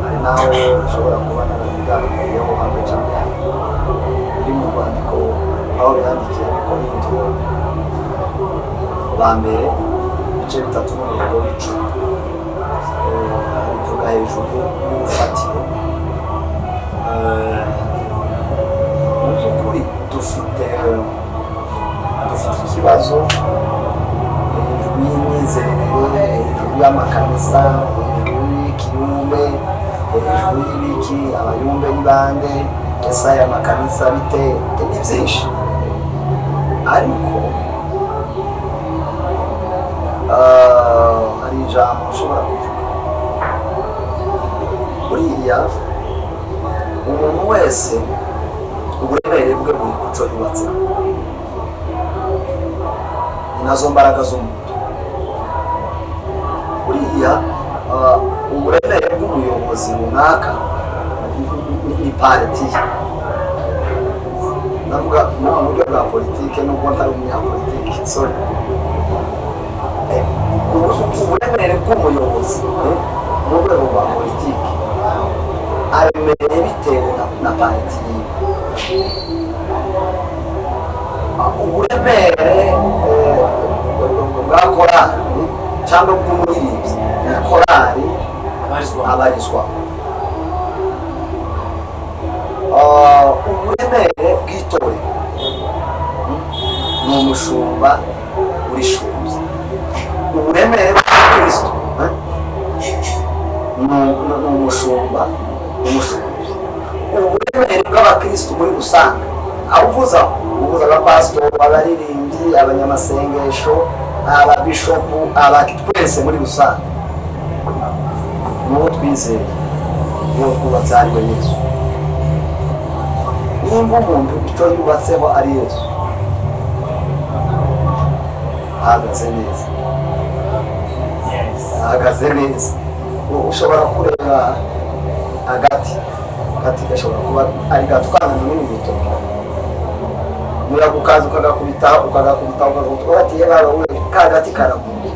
ari naho ushobora kuba narabiganiriyeho hamwe cyane biri mu rwandiko aho yandikiye Abikorintho ba mbere ibice 3 n'umurongo w'10 bivuga hejuru y'urufatiro mu by'ukuri dufite ikibazo hejuru y'imyizerere hejuru y'amakanisa hejuru y'ikiyumbe hejuru y'ibiki abayumbe n'ibande ese aya makanisa bite ni byinshi ariko hari ijambo ushobora kuvuga buriya umuntu wese uburemere bwe buri kuco yubatse nazo mbaraga z'umuntu. Buriya uburemere bw'umuyobozi runaka ni pariti. Navuga mu buryo bwa politike nubwo ntari umunyapolitike, sorry. Uburemere bw'umuyobozi mu rwego rwa politike aremereye bitewe na pariti yiwe. Uburemere bwa korali cyangwa bw'umuririmbyi ni korali abarizwa. Uburemere bw'itorero ni umushumba urishumbye. Uburemere bwa Kristo ni umushumba umushumbye. Uburemere bw'abakristo muri rusange uvuza abapasitori, abaririmbyi, abanyamasengesho, ababishopu, twese muri rusange n'uwo twizeye, n'uwo twubatse ari we Yesu. Nimba umuntu icyo yubatseho ari Yesu, ahagaze neza, ahagaze neza. Ushobora kureba agati gashobora kuba ari gato kandi n'urubuto, muragukaza ukagakubita ukavuga ati yaba we ka gati karaguye,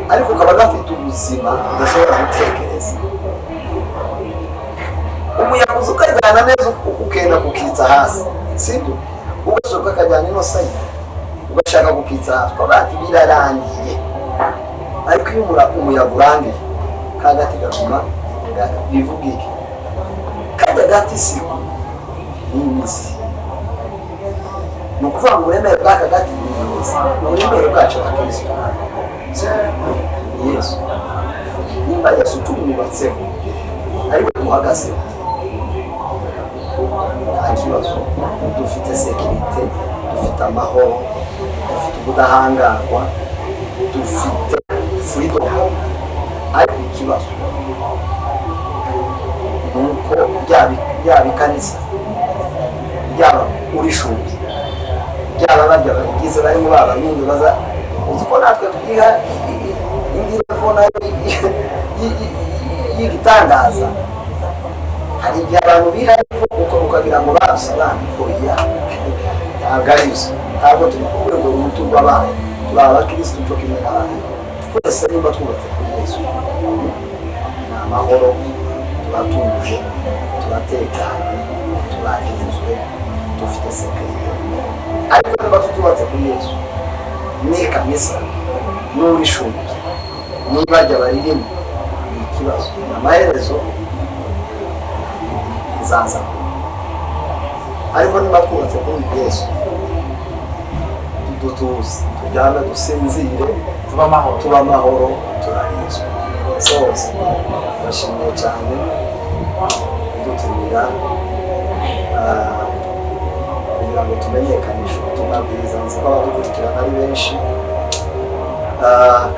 ariko kaba gafite ubuzima udashobora gutekereza. Umuyaga uza ukajyana neza ukenda kukitsa hasi, sibyo? Ugashoka ukajyana ino sayi ugashaka kukitsa hasi, ukavuga ati birarangiye. Ariko iyo umuyaga urangiye, ka gati gakuma bivuga iki? Kajya gati siku ni imizi. Ni ukuvuga ngo uburemere bw'aka gati ni imizi. Uburemere bwacu bwa Kristo ni Yesu. Nimba Yesu tumwubatseho ari we duhagazeho, nta kibazo. Dufite sekirite, dufite amahoro, dufite ubudahangarwa, dufite freedom. Ariko ikibazo nuko byaba ikanisa, byaba urishumbye, byaba barya bagize barimo babayundi baza. Uzi ko natwe twiha ingirafona y'igitangaza. Hari igihe abantu biha ukagira ngo basobanukirwa, ntabwo ari byo. Ntabwo turi ku rwego rumwe rw'abantu, turi abakirisitu cyo kimwe n'abandi. Twese nimba twubatse kuri Yesu ni amahoro, turatuje, turatekanye, turarinzwe, dufite sekirite. Ariko niba tutubatse kuri Yesu ni ikanisa n'urishumbye, niba ajya baririmo ni ikibazo. Amaherezo nzaza. Ariko niba twubatse kuri Yesu, dutuze, tujyane, dusinzire, tuba amahoro, turarinzwe. Soza bashimiye cyane kudutumira kugira ngo tumenyekanishe ubutumwa bwiza. Nzi ko abadukurikirana ari benshi,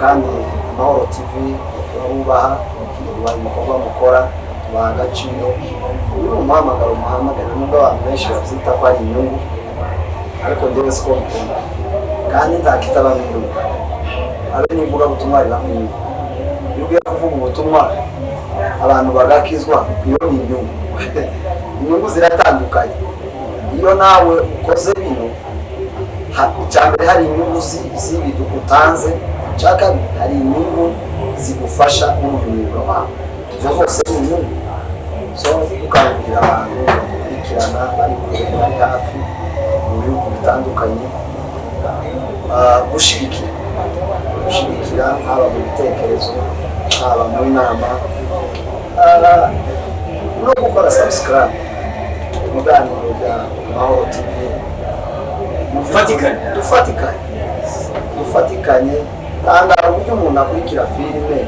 kandi Amahoro TV turabubaha, tubaha ibikorwa mukora, tubaha agaciro. Uyu ni umuhamagaro muhamagara, nubwo abantu benshi babyita ko ari inyungu, ariko njyewe siko mbikunda, kandi ntakitaba inyungu. Abe nivuga ubutumwa ribamo inyungu. Iyo ugiye kuvuga ubutumwa abantu bagakizwa, iyo ni inyungu. Inyungu ziratandukanye. Iyo nawe ukoze bino, icyambere hari inyungu z'ibidu utanze, icya kabiri hari inyungu zigufasha n'umurimo wawe. Izo zose ni inyungu. So ukangurira abantu bakurikirana, bari kure, bari hafi mu bihugu bitandukanye, gushyigikira haba mu bitekerezo, haba mu nama, no gukora subscribe mu biganiro bya Amahoro TV. Dufatikanye kandi hari uburyo umuntu akurikira filime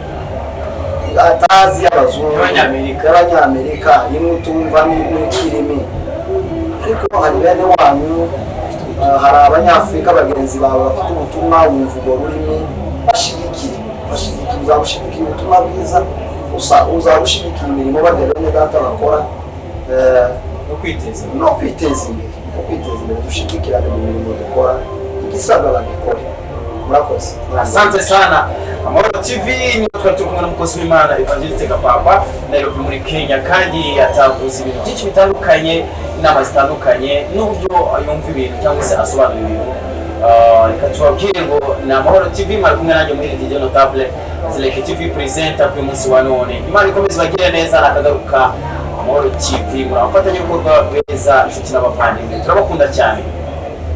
atazi y'abazungu y'abanyamerika, rimwe utumva n'ikirimi, ariko hari bene wanyu, hari abanyafurika bagenzi bawe bafite ubutumwa wumva ubwo rurimi, bashyigikiye, uzabushyigikira ubutumwa bwiza, uzabushyigikira imirimo barya bene data bakora, no kwiteza imbere. Dushyigikirane mu mirimo dukora, igisabwa bagikora. Murakoze. Asante sana. Amahoro TV ni twari turi kumwe n'umukozi w'Imana Evangeliste Gapapa Nairobi muri Kenya, kandi atavuze ibintu byinshi bitandukanye, inama zitandukanye n'uburyo yumva ibintu cyangwa se asobanura ibintu. Reka tubabwire ngo ni Amahoro TV, mwari kumwe nanjye muri DJ Notable Zeleke TV presenter kuri munsi wa none. Imana ikomeze bagire neza, nakagaruka Amahoro TV, murafatanya ibikorwa beza inshuti n'abavandimwe, turabakunda cyane.